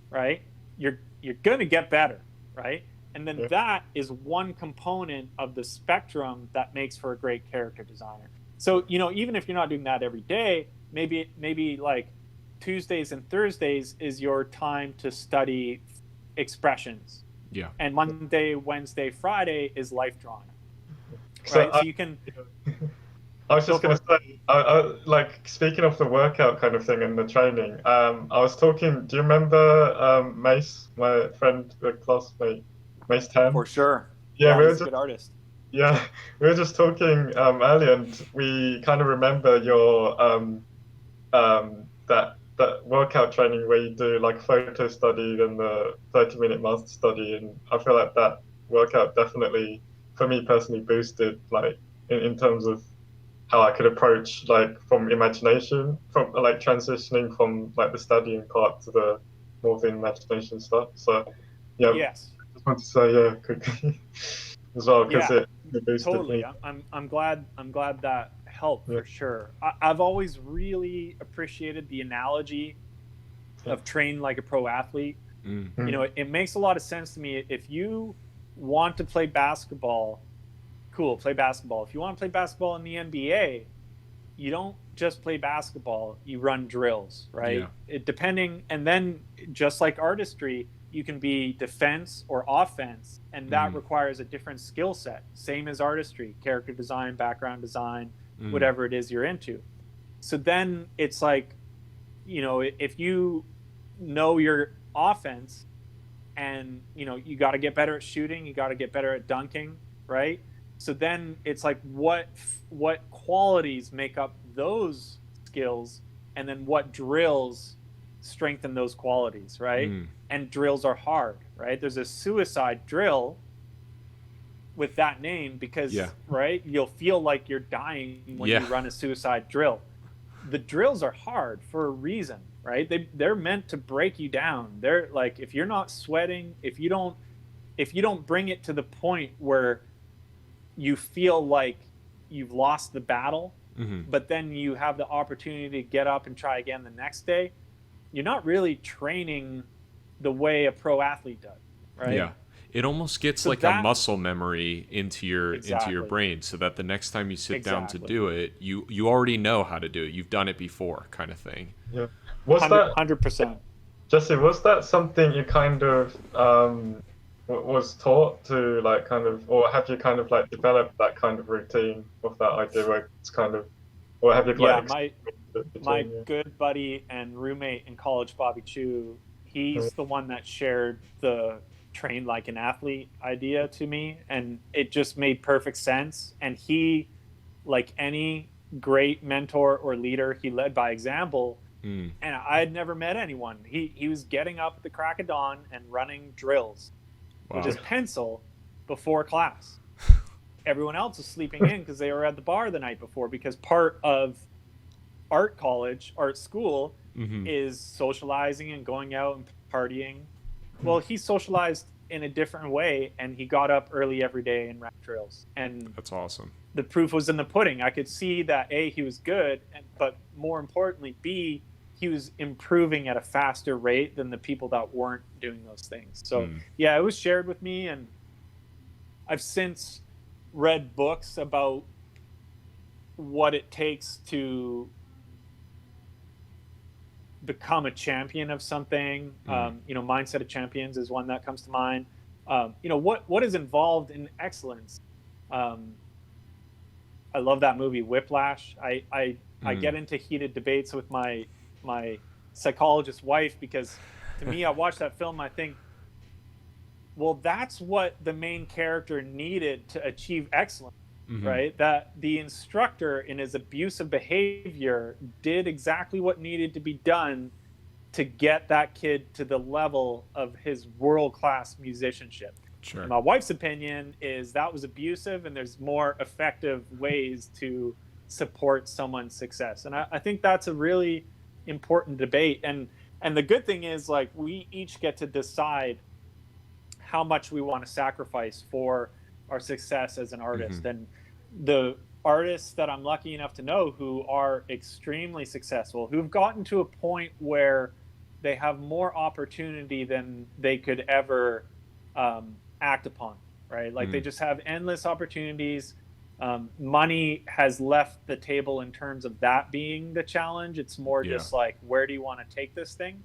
Right? You're gonna get better, right? And then that is one component of the spectrum that makes for a great character designer. So even if you're not doing that every day, maybe like Tuesdays and Thursdays is your time to study expressions. Yeah. And Monday, Wednesday, Friday is life drawing. Right? So you can. I was just going to say, like, speaking of the workout kind of thing and the training, I was talking. Do you remember Mace, my friend, classmate, Mace Tan? For sure. Yeah, he's a good artist. Yeah, we were just talking earlier, and we kind of remember your that workout training where you do like photo study and the 30-minute master study, and I feel like that workout definitely, for me personally, boosted like in terms of how I could approach like from imagination, from like transitioning from like the studying part to the more the imagination stuff. So yeah, Yes. I just want to say quickly as well, because it boosted totally. me. I'm glad that helped for sure. I've always really appreciated the analogy of train like a pro athlete. You know, it makes a lot of sense to me. If you want to play basketball, cool, play basketball. If you want to play basketball in the NBA, you don't just play basketball, you run drills, right? Depending, and then just like artistry, you can be defense or offense, and that requires a different skill set. Same as artistry, character design, background design, whatever it is you're into. So then it's like, you know, if you know your offense, and you know you got to get better at shooting, you got to get better at dunking, right? So then it's like what qualities make up those skills, and then what drills strengthen those qualities, right? And drills are hard, right? There's a suicide drill with that name because right, you'll feel like you're dying when you run a suicide drill. The drills are hard for a reason, right? They're meant to break you down. They're like, if you're not sweating, if you don't bring it to the point where you feel like you've lost the battle, but then you have the opportunity to get up and try again the next day, you're not really training the way a pro athlete does, right? Yeah. It almost gets so like a muscle memory into your brain, so that the next time you sit down to do it, you already know how to do it. You've done it before, kind of thing. Yeah. Was 100%? Jesse, was that something you kind of was taught to, like, kind of, or have you kind of like developed that kind of routine with that idea where it's kind of, or have you like my good buddy and roommate in college, Bobby Chiu, he's the one that shared the train like an athlete idea to me, and it just made perfect sense. And he, like any great mentor or leader, he led by example. And I had never met anyone. He was getting up at the crack of dawn and running drills with his pencil before class. Everyone else was sleeping in because they were at the bar the night before, because part of art school is socializing and going out and partying. Well, he socialized in a different way, and he got up early every day and ran drills. And that's awesome. The proof was in the pudding. I could see that A, he was good, but more importantly, B, he was improving at a faster rate than the people that weren't doing those things. So yeah, it was shared with me, and I've since read books about what it takes to become a champion of something. You know, Mindset of Champions is one that comes to mind. You know, what is involved in excellence. I love that movie Whiplash. I get into heated debates with my psychologist wife, because to me, I watch that film, I think, well, that's what the main character needed to achieve excellence. Right? That the instructor, in his abusive behavior, did exactly what needed to be done to get that kid to the level of his world-class musicianship. Sure. And my wife's opinion is that was abusive, and there's more effective ways to support someone's success. And I think that's a really important debate. And the good thing is, like, we each get to decide how much we want to sacrifice for our success as an artist. And the artists that I'm lucky enough to know who are extremely successful, who've gotten to a point where they have more opportunity than they could ever act upon, right? Like they just have endless opportunities. Money has left the table in terms of that being the challenge. It's more just like, where do you want to take this thing?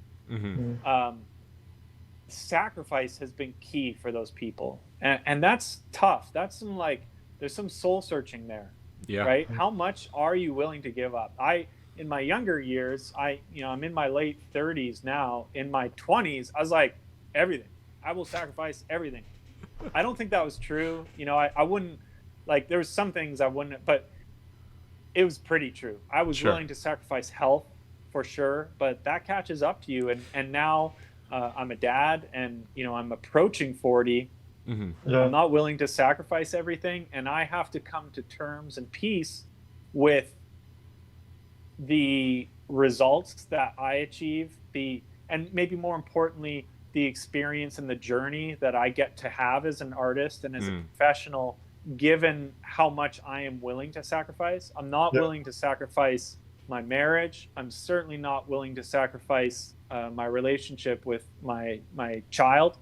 Sacrifice has been key for those people, and that's tough. That's some, like, there's some soul searching there, right? How much are you willing to give up? In my younger years, I'm in my late 30s now. In my 20s, I was like, everything. I will sacrifice everything. I don't think that was true. You know, I wouldn't, like, there was some things I wouldn't, but it was pretty true. I was willing to sacrifice health for sure, but that catches up to you. And now I'm a dad, and, you know, I'm approaching 40. I'm not willing to sacrifice everything, and I have to come to terms and peace with the results that I achieve, and maybe more importantly, the experience and the journey that I get to have as an artist and as a professional, given how much I am willing to sacrifice. I'm not willing to sacrifice my marriage. I'm certainly not willing to sacrifice my relationship with my child.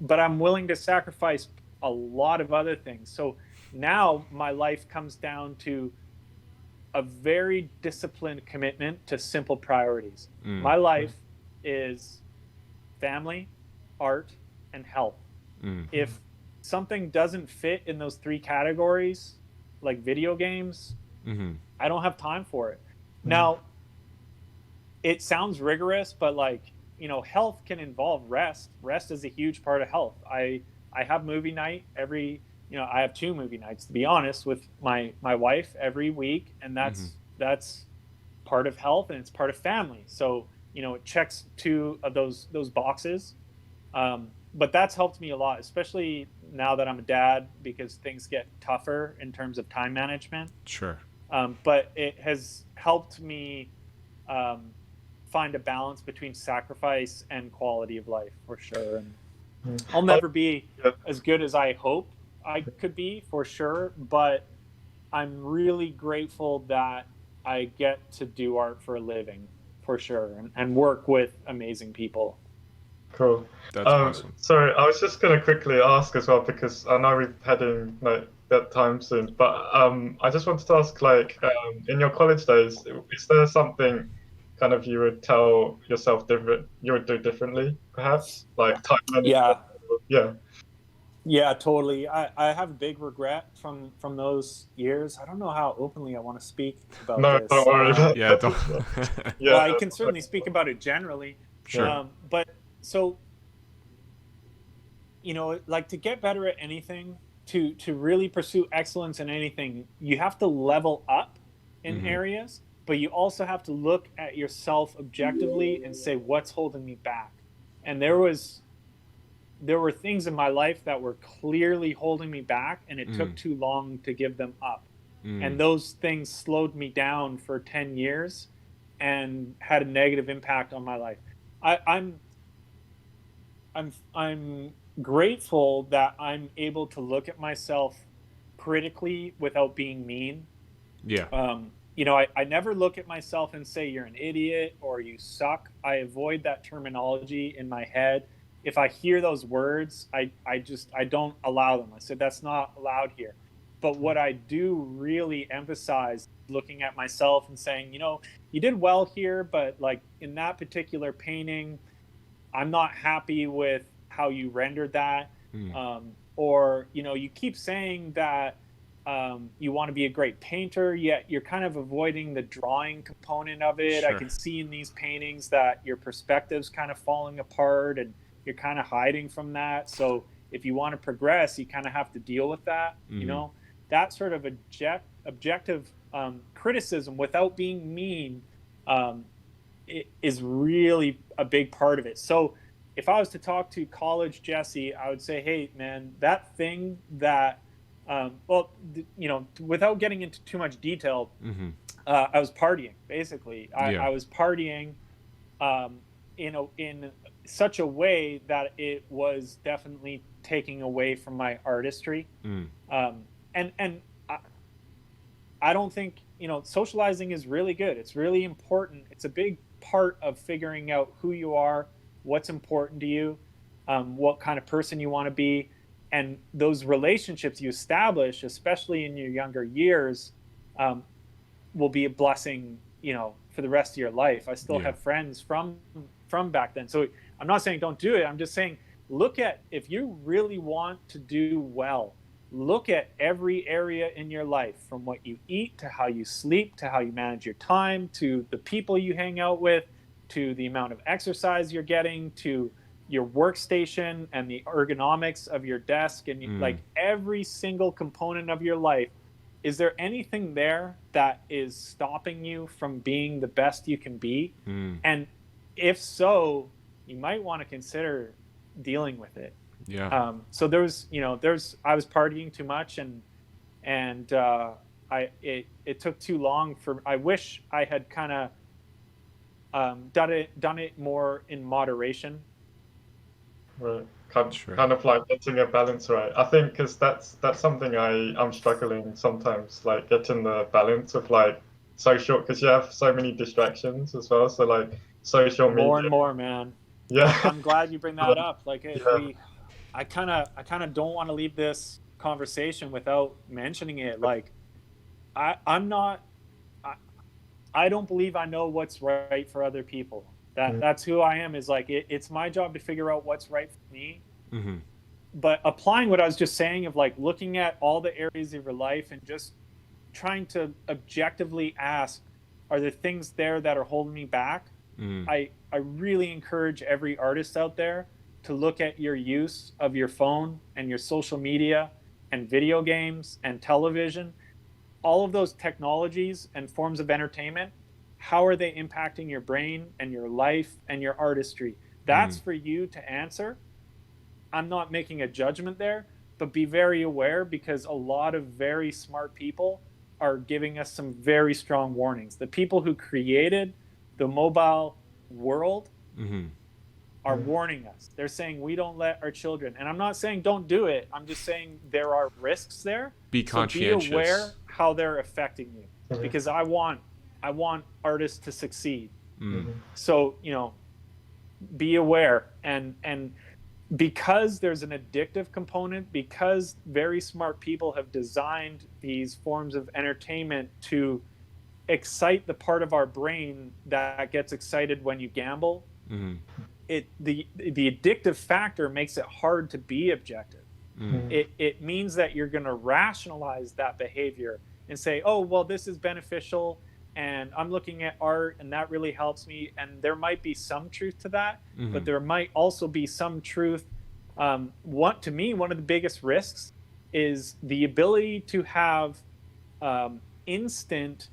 But I'm willing to sacrifice a lot of other things. So now my life comes down to a very disciplined commitment to simple priorities. My life is family, art, and health. If something doesn't fit in those three categories, like video games, I don't have time for it. Now, it sounds rigorous, but like, you know, health can involve rest. Rest is a huge part of health. I have movie night every, you know, I have 2 movie nights, to be honest, with my wife every week, and that's part of health, and it's part of family. So, you know, it checks 2 of those boxes. But that's helped me a lot, especially now that I'm a dad, because things get tougher in terms of time management. Sure. But it has helped me find a balance between sacrifice and quality of life, for sure. And I'll never be as good as I hope I could be, for sure, but I'm really grateful that I get to do art for a living, for sure, and work with amazing people. Cool. That's awesome. Sorry, I was just going to quickly ask as well, because I know we're heading like that time soon, but I just wanted to ask, like, in your college days, is there something kind of you would tell yourself you would do differently, perhaps, like time management? Yeah, totally. I have a big regret from those years. I don't know how openly I want to speak about this. Don't worry about that. Well, I can certainly speak about it generally. Sure. But so, you know, like, to get better at anything, to really pursue excellence in anything, you have to level up in areas, but you also have to look at yourself objectively and say, what's holding me back? And there were things in my life that were clearly holding me back, and it took too long to give them up. And those things slowed me down for 10 years and had a negative impact on my life. I'm grateful that I'm able to look at myself critically without being mean. Yeah. You know, I never look at myself and say, you're an idiot or you suck. I avoid that terminology in my head. If I hear those words, I don't allow them. I said, that's not allowed here. But what I do really emphasize, looking at myself and saying, you know, you did well here, but like in that particular painting, I'm not happy with how you rendered that. Or, you know, you keep saying that you want to be a great painter, yet you're kind of avoiding the drawing component of it. Sure. I can see in these paintings that your perspective's kind of falling apart and you're kind of hiding from that. So if you want to progress, you kind of have to deal with that. You know, that sort of objective criticism without being mean it is really a big part of it. So if I was to talk to college Jesse, I would say, hey, man, that thing that, you know, without getting into too much detail, I was partying, basically. I was partying in such a way that it was definitely taking away from my artistry. And I don't think, you know, socializing is really good. It's really important. It's a big part of figuring out who you are, what's important to you, what kind of person you want to be. And those relationships you establish, especially in your younger years, will be a blessing, you know, for the rest of your life. I still have friends from back then. So I'm not saying don't do it. I'm just saying, look at, if you really want to do well, look at every area in your life, from what you eat to how you sleep to how you manage your time to the people you hang out with to the amount of exercise you're getting to your workstation and the ergonomics of your desk and like every single component of your life. Is there anything there that is stopping you from being the best you can be? And if so, you might want to consider dealing with it. Yeah. So I was partying too much and it took too long I wish I had kind of done it more in moderation. Right. Kind of like getting a balance right. I think because that's something I'm struggling sometimes, like getting the balance of like social, because you have so many distractions as well. So like social media. More and more, man. Yeah. I'm glad you bring that up. Like if Yeah. I kind of don't want to leave this conversation without mentioning it. Like I'm not, I don't believe I know what's right for other people. That's who I am. Is like it's my job to figure out what's right for me. Mm-hmm. But applying what I was just saying of like looking at all the areas of your life and just trying to objectively ask, are there things there that are holding me back? Mm-hmm. I really encourage every artist out there to look at your use of your phone and your social media and video games and television, all of those technologies and forms of entertainment. How are they impacting your brain and your life and your artistry? That's for you to answer. I'm not making a judgment there, but be very aware, because a lot of very smart people are giving us some very strong warnings. The people who created the mobile world are warning us. They're saying we don't let our children, and I'm not saying don't do it. I'm just saying there are risks there. Be conscientious. So be aware how they're affecting you, because I want artists to succeed. So, you know, be aware, and because there's an addictive component, because very smart people have designed these forms of entertainment to excite the part of our brain that gets excited when you gamble. The addictive factor makes it hard to be objective. It means that you're going to rationalize that behavior and say, oh, well, this is beneficial, and I'm looking at art and that really helps me. And there might be some truth to that, but there might also be some truth. To me, one of the biggest risks is the ability to have instant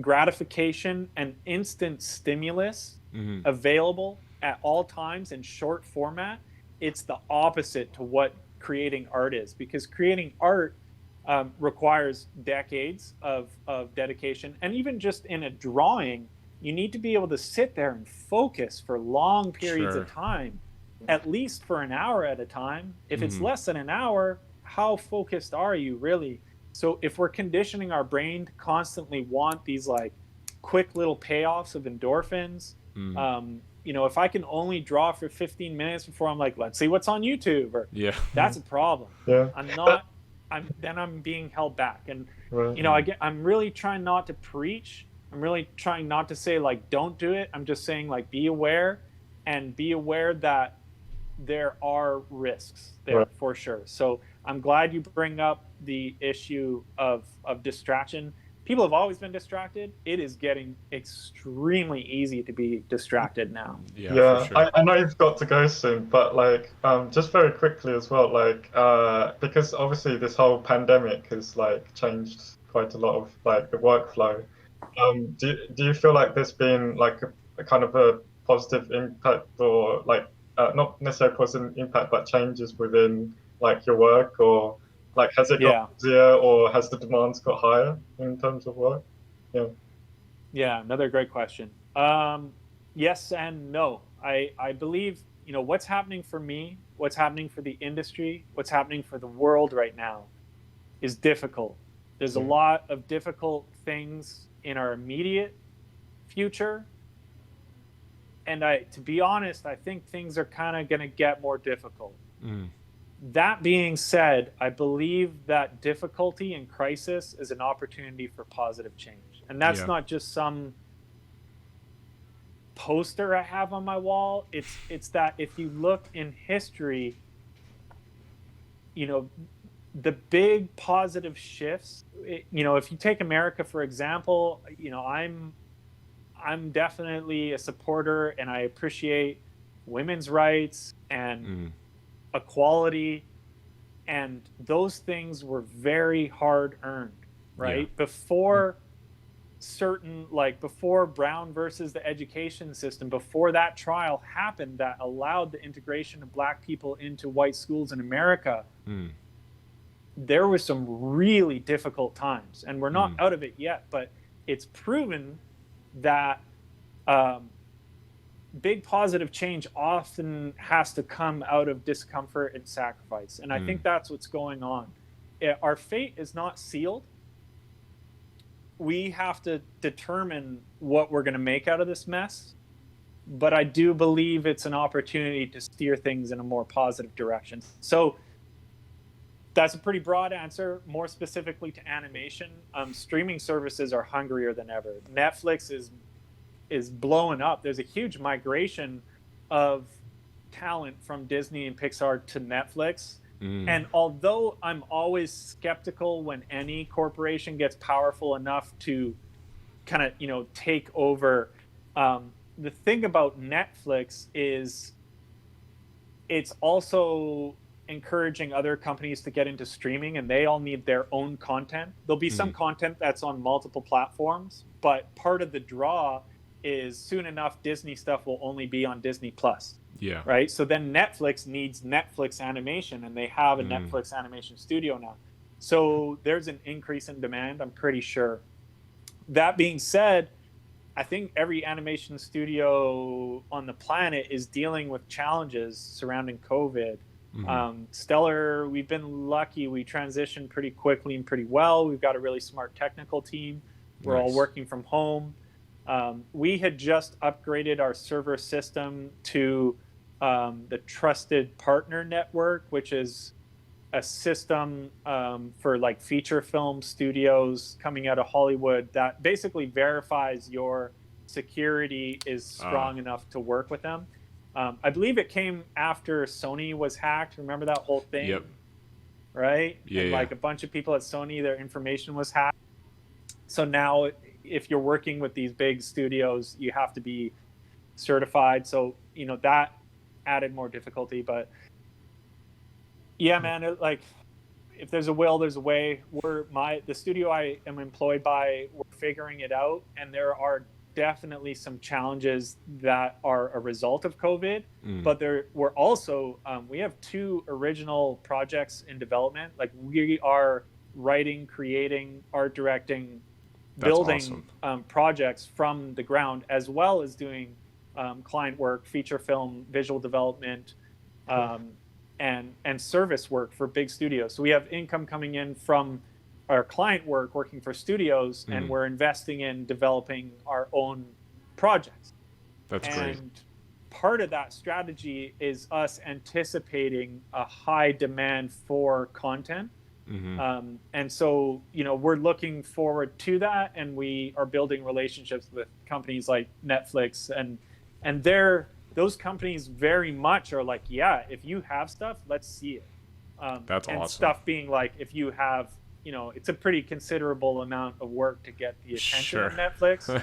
gratification and instant stimulus available at all times in short format. It's the opposite to what creating art is, because creating art requires decades of dedication. And even just in a drawing, you need to be able to sit there and focus for long periods of time, at least for an hour at a time. If it's less than an hour, how focused are you really? So if we're conditioning our brain to constantly want these like quick little payoffs of endorphins, you know, if I can only draw for 15 minutes before I'm like, let's see what's on YouTube, or that's a problem. I'm being held back. And you know, I'm really trying not to preach. I'm really trying not to say like don't do it. I'm just saying like be aware, and be aware that there are risks there for sure. So I'm glad you bring up the issue of distraction. People have always been distracted. It is getting extremely easy to be distracted now. Yeah, sure. I know you've got to go soon, but like just very quickly as well, like because obviously this whole pandemic has like changed quite a lot of like the workflow. Do you feel like there's been like a kind of a positive impact, or like not necessarily positive impact, but changes within like your work, or like has it got easier, or has the demands got higher in terms of work? Yeah, another great question. Yes and no. I believe, you know, what's happening for me, what's happening for the industry, what's happening for the world right now is difficult. There's a lot of difficult things in our immediate future. And to be honest, I think things are kind of going to get more difficult. That being said, I believe that difficulty and crisis is an opportunity for positive change. And that's not just some poster I have on my wall. It's that if you look in history, you know, the big positive shifts, you know, if you take America, for example, you know, I'm definitely a supporter, and I appreciate women's rights and equality, and those things were very hard earned, right? Before before Brown versus the education system, before that trial happened that allowed the integration of Black people into white schools in America, there were some really difficult times, and we're not out of it yet, but it's proven that big positive change often has to come out of discomfort and sacrifice. And I think that's what's going on. Our fate is not sealed. We have to determine what we're going to make out of this mess. But I do believe it's an opportunity to steer things in a more positive direction. So that's a pretty broad answer. More specifically to animation, streaming services are hungrier than ever. Netflix is blowing up. There's a huge migration of talent from Disney and Pixar to Netflix. And although I'm always skeptical when any corporation gets powerful enough to kind of, take over, the thing about Netflix is it's also encouraging other companies to get into streaming, and they all need their own content. There'll be some content that's on multiple platforms, but part of the draw is soon enough Disney stuff will only be on Disney Plus. Yeah. Right. So then Netflix needs Netflix animation, and they have a Netflix animation studio now. So there's an increase in demand, I'm pretty sure. That being said, I think every animation studio on the planet is dealing with challenges surrounding COVID. Stellar, we've been lucky. We transitioned pretty quickly and pretty well. We've got a really smart technical team. We're all working from home. We had just upgraded our server system to the Trusted Partner Network, which is a system for like feature film studios coming out of Hollywood that basically verifies your security is strong enough to work with them. I believe it came after Sony was hacked. Remember that whole thing? Yep. Right? Yeah. And like a bunch of people at Sony, their information was hacked. So now if you're working with these big studios, you have to be certified. So, that added more difficulty. But yeah, man, like if there's a will, there's a way. The studio I am employed by, we're figuring it out. And there are definitely some challenges that are a result of COVID, but we're also, we have 2 original projects in development. Like we are writing, creating, art directing, building projects from the ground, as well as doing client work, feature film, visual development, and service work for big studios. So we have income coming in from our client work, working for studios, and we're investing in developing our own projects. That's great. And part of that strategy is us anticipating a high demand for content. And so, we're looking forward to that, and we are building relationships with companies like Netflix, and those companies very much are like, yeah, if you have stuff, let's see it. That's and awesome. Stuff being like, if you have, it's a pretty considerable amount of work to get the attention of Netflix.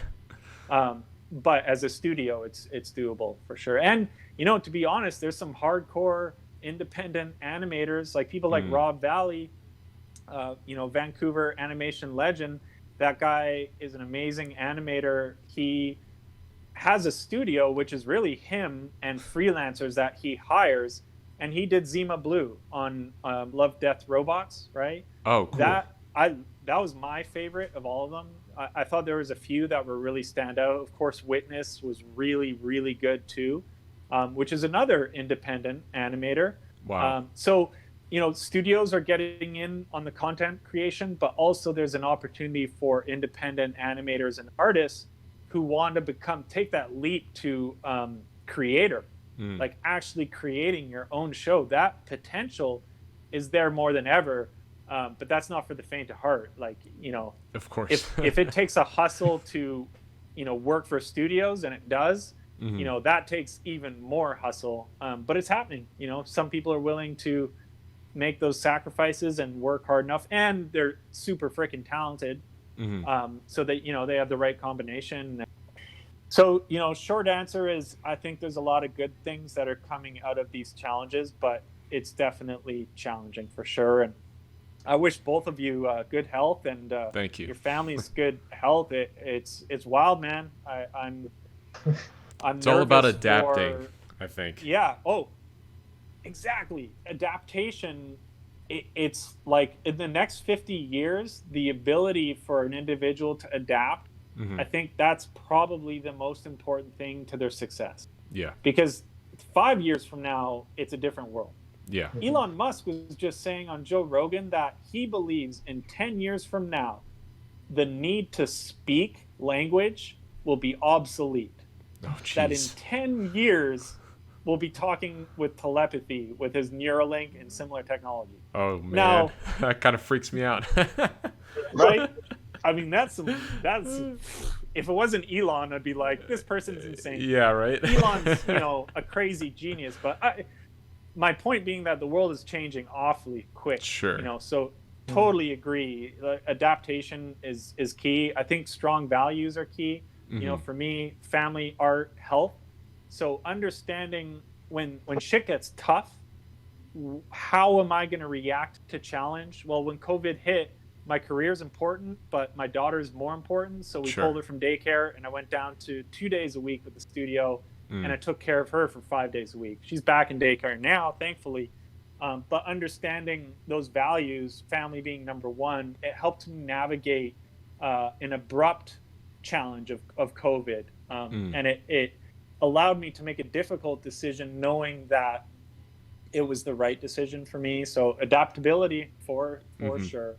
But as a studio, it's doable for sure. And, to be honest, there's some hardcore independent animators, like people like Rob Valley, Vancouver animation legend. That guy is an amazing animator. He has a studio, which is really him and freelancers that he hires. And he did Zima Blue on Love, Death, Robots, right? Oh, cool. That was my favorite of all of them. I thought there was a few that were really stand out. Of course, Witness was really, really good too, which is another independent animator. Wow. So, studios are getting in on the content creation, but also there's an opportunity for independent animators and artists who want to take that leap to creator. Like actually creating your own show. That potential is there more than ever, but that's not for the faint of heart. Like, of course, if it takes a hustle to, work for studios, and it does, that takes even more hustle. But it's happening. Some people are willing to make those sacrifices and work hard enough, and they're super freaking talented, so that they have the right combination. So, short answer is I think there's a lot of good things that are coming out of these challenges, but it's definitely challenging for sure. And I wish both of you good health, and thank you. Your family's good health. It's wild, man. I'm it's all about adapting, I think. Yeah. Oh, exactly. Adaptation. It's like in the next 50 years, the ability for an individual to adapt I think that's probably the most important thing to their success. Yeah. Because 5 years from now, it's a different world. Yeah. Elon Musk was just saying on Joe Rogan that he believes in 10 years from now, the need to speak language will be obsolete. Oh, that in jeez. 10 years, we'll be talking with telepathy with his Neuralink and similar technology. Oh, man. Now, that kind of freaks me out. right? I mean, that's if it wasn't Elon, I'd be like, this person's insane. Yeah, right. Elon's, a crazy genius. But my point being that the world is changing awfully quick. Sure. So totally agree. Adaptation is key. I think strong values are key. For me, family, art, health. So understanding when shit gets tough, how am I going to react to challenge? Well, when COVID hit, my career is important, but my daughter's more important. So we pulled her from daycare, and I went down to 2 days a week with the studio, and I took care of her for 5 days a week. She's back in daycare now, thankfully. But understanding those values, family being number one, it helped me navigate an abrupt challenge of COVID. And it allowed me to make a difficult decision knowing that it was the right decision for me. So adaptability for sure.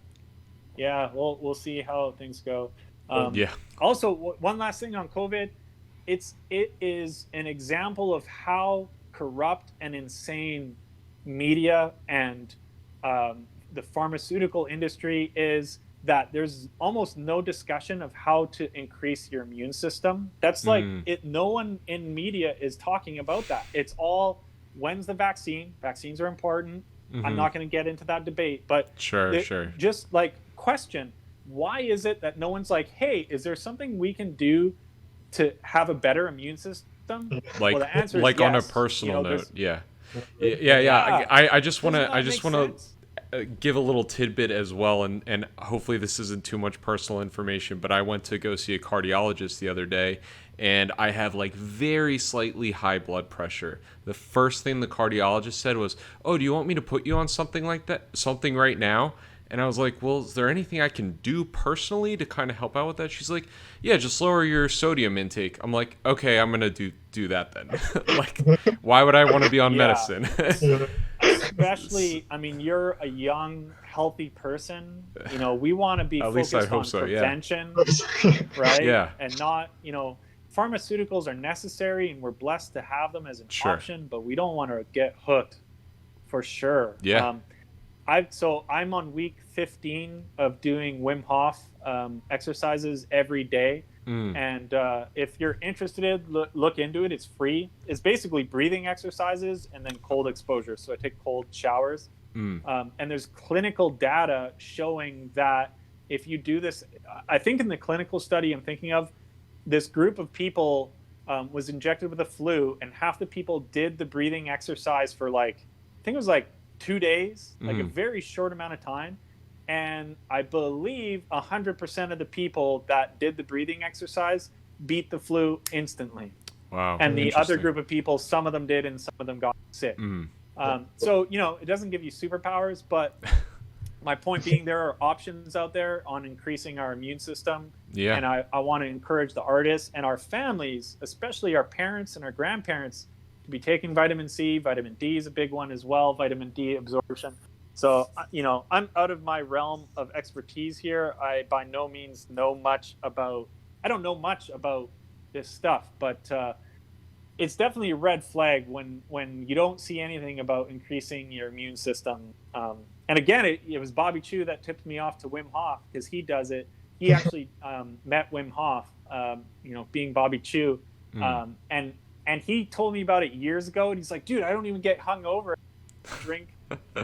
Yeah, we'll see how things go. Also, one last thing on COVID, it is an example of how corrupt and insane media and the pharmaceutical industry is, that there's almost no discussion of how to increase your immune system. That's like no one in media is talking about that. It's all, when's the vaccine? Vaccines are important. I'm not going to get into that debate, but sure. Just like question, why is it that no one's like, hey, is there something we can do to have a better immune system? Like, well, the answer is like yes. on a personal note, yeah. I just want to give a little tidbit as well, and hopefully this isn't too much personal information, but I went to go see a cardiologist the other day, and I have like very slightly high blood pressure. The first thing the cardiologist said was, "Oh, do you want me to put you on something like that, something right now?" And I was like, well, is there anything I can do personally to kind of help out with that? She's like, yeah, just lower your sodium intake. I'm like, okay, I'm going to do that then. Like, why would I want to be on medicine? Especially, I mean, you're a young, healthy person. We want to be focused on prevention, right? Yeah. And not, pharmaceuticals are necessary, and we're blessed to have them as an option, but we don't want to get hooked for sure. Yeah. I'm on week 15 of doing Wim Hof exercises every day. And if you're interested, look into it. It's free. It's basically breathing exercises and then cold exposure. So I take cold showers. And there's clinical data showing that if you do this, I think in the clinical study I'm thinking of, this group of people was injected with the flu, and half the people did the breathing exercise for I think it was 2 days, like a very short amount of time. And I believe 100% of the people that did the breathing exercise beat the flu instantly. Wow. And the other group of people, some of them did, and some of them got sick. So, it doesn't give you superpowers, but my point being, there are options out there on increasing our immune system. Yeah. And I want to encourage the artists and our families, especially our parents and our grandparents, to be taking vitamin C. Vitamin D is a big one as well, vitamin D absorption. So, I'm out of my realm of expertise here. I by no means know much about, I don't know much about this stuff, but it's definitely a red flag when you don't see anything about increasing your immune system. And again, it was Bobby Chiu that tipped me off to Wim Hof, because he does it. He actually met Wim Hof, being Bobby Chiu. And he told me about it years ago, and he's like, dude, I don't even get hungover. I drink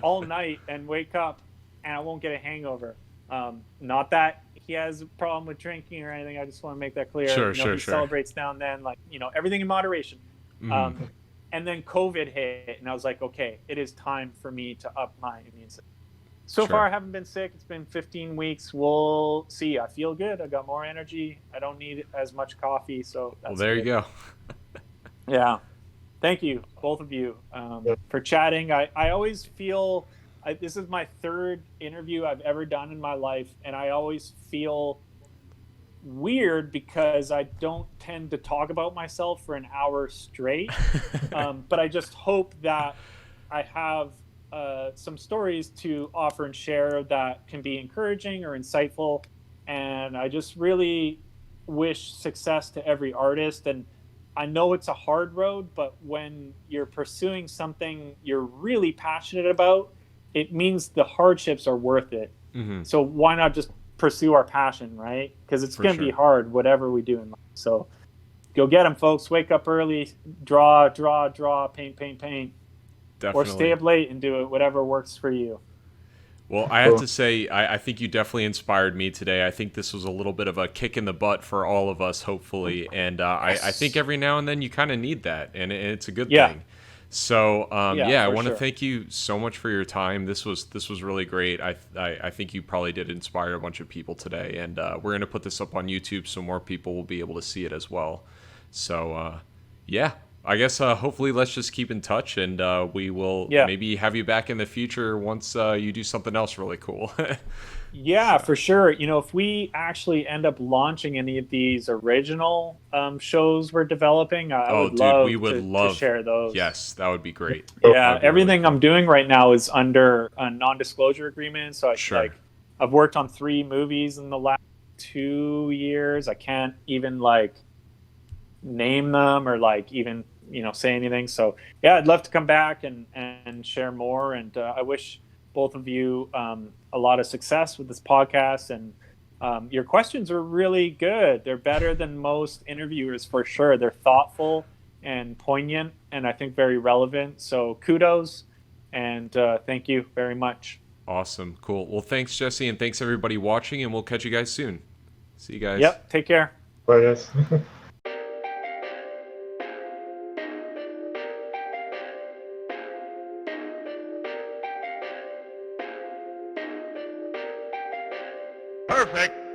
all night and wake up, and I won't get a hangover. Not that he has a problem with drinking or anything. I just want to make that clear. He celebrates now and then, everything in moderation. And then COVID hit, and I was like, okay, it is time for me to up my immune system. So far, I haven't been sick. It's been 15 weeks. We'll see. I feel good. I got more energy. I don't need as much coffee. So that's there good. You go. Yeah. Thank you, both of you, for chatting. I always feel this is my third interview I've ever done in my life, and I always feel weird because I don't tend to talk about myself for an hour straight. But I just hope that I have some stories to offer and share that can be encouraging or insightful. And I just really wish success to every artist. And I know it's a hard road, but when you're pursuing something you're really passionate about, it means the hardships are worth it. Mm-hmm. So why not just pursue our passion, right? Because it's going to be hard, whatever we do in life. So go get them, folks. Wake up early, draw, paint. Definitely. Or stay up late and do it, whatever works for you. Well, I have to say, I think you definitely inspired me today. I think this was a little bit of a kick in the butt for all of us, hopefully. And I think every now and then you kind of need that, and it's a good thing. So, I want to thank you so much for your time. This was really great. I think you probably did inspire a bunch of people today, and we're going to put this up on YouTube so more people will be able to see it as well. So, I guess hopefully let's just keep in touch, and we will maybe have you back in the future once you do something else really cool. For sure. If we actually end up launching any of these original shows we're developing, I would love to share those. Yes, that would be great. Everything I'm doing right now is under a non-disclosure agreement. So I've worked on 3 movies in the last 2 years. I can't even name them or even say anything. So I'd love to come back and share more, and I wish both of you a lot of success with this podcast. And your questions are really good. They're better than most interviewers for sure. They're thoughtful and poignant, and I think very relevant. So kudos, and thank you very much. Awesome. Cool. Well, thanks, Jesse, and thanks everybody watching, and we'll catch you guys soon. See you guys. Yep. Take care. Bye, guys. Perfect.